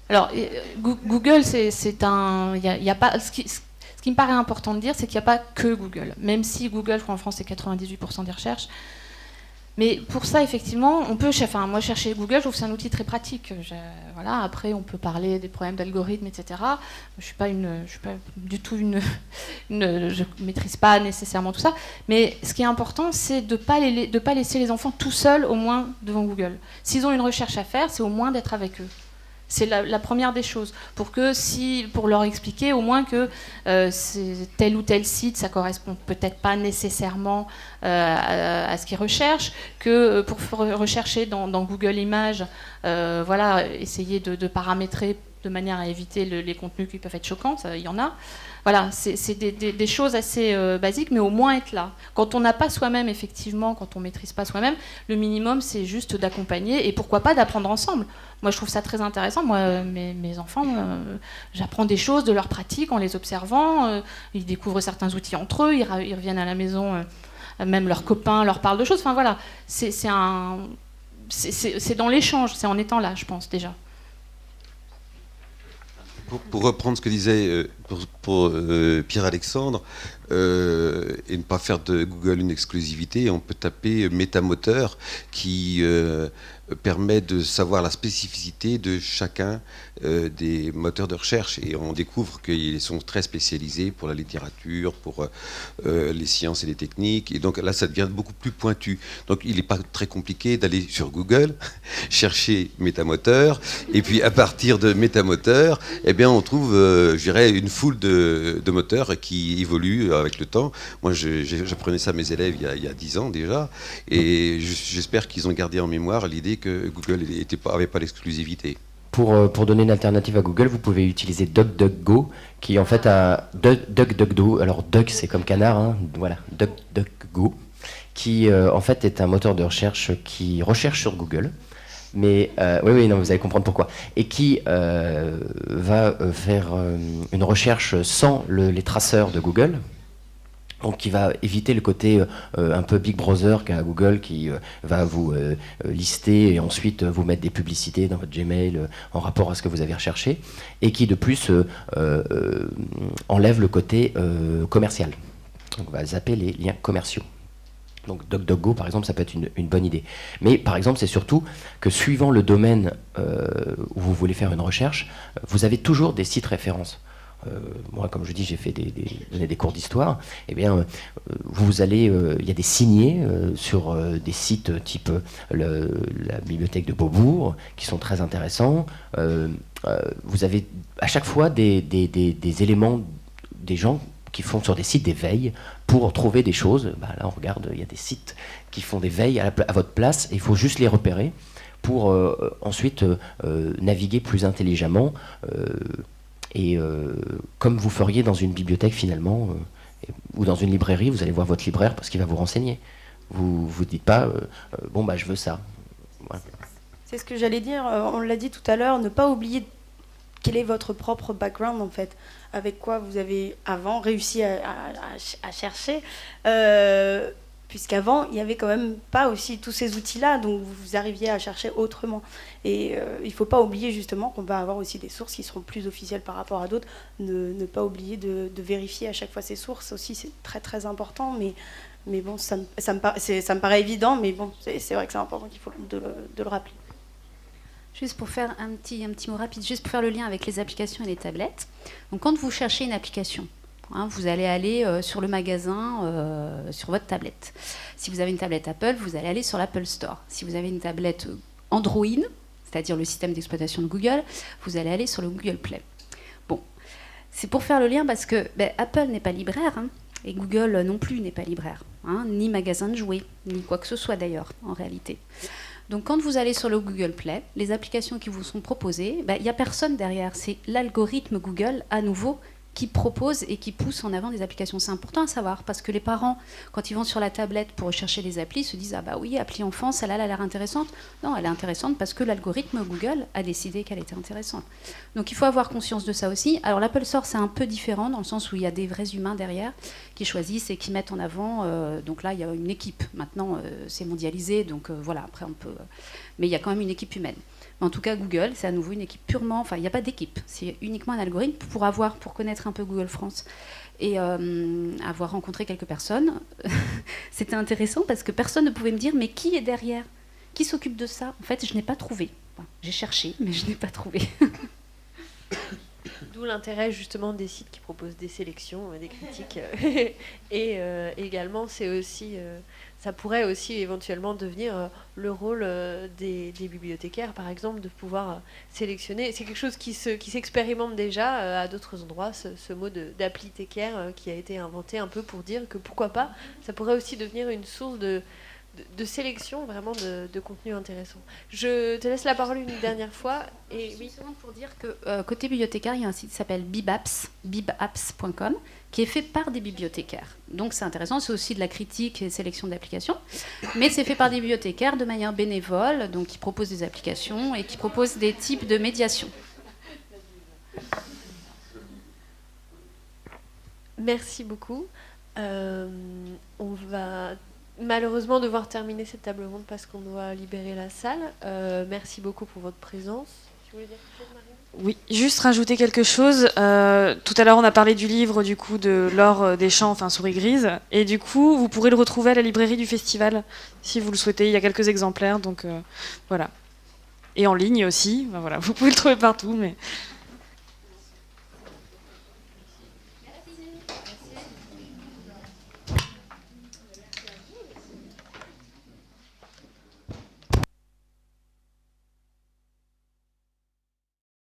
Alors Google, c'est un, il y a pas. Ce qui me paraît important de dire, c'est qu'il n'y a pas que Google. Même si Google, je crois en France, c'est 98% des recherches. Mais pour ça, effectivement, on peut moi, chercher Google, je trouve que c'est un outil très pratique. Voilà, après, on peut parler des problèmes d'algorithmes, etc. Je suis pas du tout je maîtrise pas nécessairement tout ça. Mais ce qui est important, c'est de pas laisser les enfants tout seuls, au moins, devant Google. S'ils ont une recherche à faire, c'est au moins d'être avec eux. C'est la première des choses. Pour leur expliquer au moins que c'est tel ou tel site, ça correspond peut-être pas nécessairement à ce qu'ils recherchent, que pour rechercher dans Google Images, essayer de paramétrer de manière à éviter les contenus qui peuvent être choquants, il y en a. Voilà, c'est des choses assez basiques, mais au moins être là. Quand on n'a pas soi-même, effectivement, quand on ne maîtrise pas soi-même, le minimum, c'est juste d'accompagner et pourquoi pas d'apprendre ensemble. Moi, je trouve ça très intéressant. Moi, mes enfants, j'apprends des choses de leur pratique en les observant. Ils découvrent certains outils entre eux, ils reviennent à la maison, même leurs copains leur parlent de choses. Enfin, voilà, c'est dans l'échange, c'est en étant là, je pense, déjà. Pour reprendre ce que disait Pierre-Alexandre, et ne pas faire de Google une exclusivité, on peut taper métamoteur qui permet de savoir la spécificité de chacun des moteurs de recherche. Et on découvre qu'ils sont très spécialisés pour la littérature, pour les sciences et les techniques. Et donc là, ça devient beaucoup plus pointu. Donc il n'est pas très compliqué d'aller sur Google, chercher métamoteur, et puis à partir de métamoteur, eh bien, on trouve, je dirais, une foule de moteurs qui évoluent avec le temps. Moi, j'apprenais ça à mes élèves il y a 10 ans déjà, et j'espère qu'ils ont gardé en mémoire l'idée que Google n'avait pas l'exclusivité. Pour donner une alternative à Google, vous pouvez utiliser DuckDuckGo, qui en fait a DuckDuckGo. Alors Duck, c'est comme canard, hein, voilà, DuckDuckGo, qui en fait est un moteur de recherche qui recherche sur Google. Mais oui, non, vous allez comprendre pourquoi. Et qui va faire une recherche sans les traceurs de Google. Donc, qui va éviter le côté un peu Big Brother qu'a Google, qui va vous lister et ensuite vous mettre des publicités dans votre Gmail en rapport à ce que vous avez recherché, et qui de plus enlève le côté commercial. Donc, on va zapper les liens commerciaux. Donc DuckDuckGo, par exemple, ça peut être une bonne idée. Mais par exemple, c'est surtout que suivant le domaine où vous voulez faire une recherche, vous avez toujours des sites références. Moi, comme je dis, j'ai fait donné des cours d'histoire. Eh bien, vous allez, il y a des signés sur des sites type la bibliothèque de Beaubourg qui sont très intéressants. Vous avez à chaque fois des éléments, des gens qui font sur des sites des veilles pour trouver des choses. Bah, là, on regarde, il y a des sites qui font des veilles à votre place, et il faut juste les repérer pour ensuite naviguer plus intelligemment. Et comme vous feriez dans une bibliothèque finalement, ou dans une librairie, vous allez voir votre libraire parce qu'il va vous renseigner. Vous vous dites pas, bon bah je veux ça. Voilà. C'est ce que j'allais dire, on l'a dit tout à l'heure, ne pas oublier quel est votre propre background en fait, avec quoi vous avez avant réussi à chercher. Puisqu'avant, il n'y avait quand même pas aussi tous ces outils-là, donc vous arriviez à chercher autrement. Et il ne faut pas oublier justement qu'on va avoir aussi des sources qui seront plus officielles par rapport à d'autres. Ne pas oublier de vérifier à chaque fois ces sources aussi, c'est très très important. Mais bon, ça me paraît évident, mais bon, c'est vrai que c'est important qu'il faut de le rappeler. Juste pour faire un petit mot rapide, juste pour faire le lien avec les applications et les tablettes. Donc quand vous cherchez une application, vous allez aller sur le magasin, sur votre tablette. Si vous avez une tablette Apple, vous allez aller sur l'Apple Store. Si vous avez une tablette Android, c'est-à-dire le système d'exploitation de Google, vous allez aller sur le Google Play. Bon, c'est pour faire le lien parce que Apple n'est pas libraire, et Google non plus n'est pas libraire, ni magasin de jouets, ni quoi que ce soit d'ailleurs, en réalité. Donc quand vous allez sur le Google Play, les applications qui vous sont proposées, il n'y a personne derrière. C'est l'algorithme Google, à nouveau, qui propose et qui pousse en avant des applications. C'est important à savoir, parce que les parents, quand ils vont sur la tablette pour rechercher des applis, se disent « Ah bah oui, appli enfant, celle-là, elle a l'air intéressante. » Non, elle est intéressante parce que l'algorithme Google a décidé qu'elle était intéressante. Donc il faut avoir conscience de ça aussi. Alors l'Apple Store, c'est un peu différent, dans le sens où il y a des vrais humains derrière qui choisissent et qui mettent en avant. Donc là, il y a une équipe. Maintenant, c'est mondialisé, donc voilà, après on peut... Mais il y a quand même une équipe humaine. En tout cas, Google, c'est à nouveau une équipe purement... Enfin, il n'y a pas d'équipe. C'est uniquement un algorithme pour connaître un peu Google France et avoir rencontré quelques personnes. C'était intéressant parce que personne ne pouvait me dire « Mais qui est derrière ? Qui s'occupe de ça ?» En fait, je n'ai pas trouvé. Enfin, j'ai cherché, mais je n'ai pas trouvé. D'où D'où l'intérêt justement des sites qui proposent des sélections, des critiques. Et également, c'est aussi, ça pourrait aussi éventuellement devenir le rôle des bibliothécaires, par exemple, de pouvoir sélectionner. C'est quelque chose qui s'expérimente déjà à d'autres endroits, ce mot d'appli-thécaire qui a été inventé un peu pour dire que pourquoi pas, ça pourrait aussi devenir une source de sélection vraiment de contenu intéressant. Je te laisse la parole une dernière fois. Et oui. Une seconde pour dire que côté bibliothécaire, il y a un site qui s'appelle bibapps.com, qui est fait par des bibliothécaires. Donc c'est intéressant, c'est aussi de la critique et sélection d'applications, mais c'est fait par des bibliothécaires de manière bénévole, donc qui proposent des applications et qui proposent des types de médiation. Merci beaucoup. On va malheureusement devoir terminer cette table ronde parce qu'on doit libérer la salle. Merci beaucoup pour votre présence. Tu voulais dire quelque chose, Marine ? Oui, juste rajouter quelque chose. Tout à l'heure, on a parlé du livre du coup de Laure Deschamps, enfin Souris Grise, et du coup, vous pourrez le retrouver à la librairie du festival si vous le souhaitez. Il y a quelques exemplaires, donc voilà. Et en ligne aussi. Ben, voilà, vous pouvez le trouver partout, mais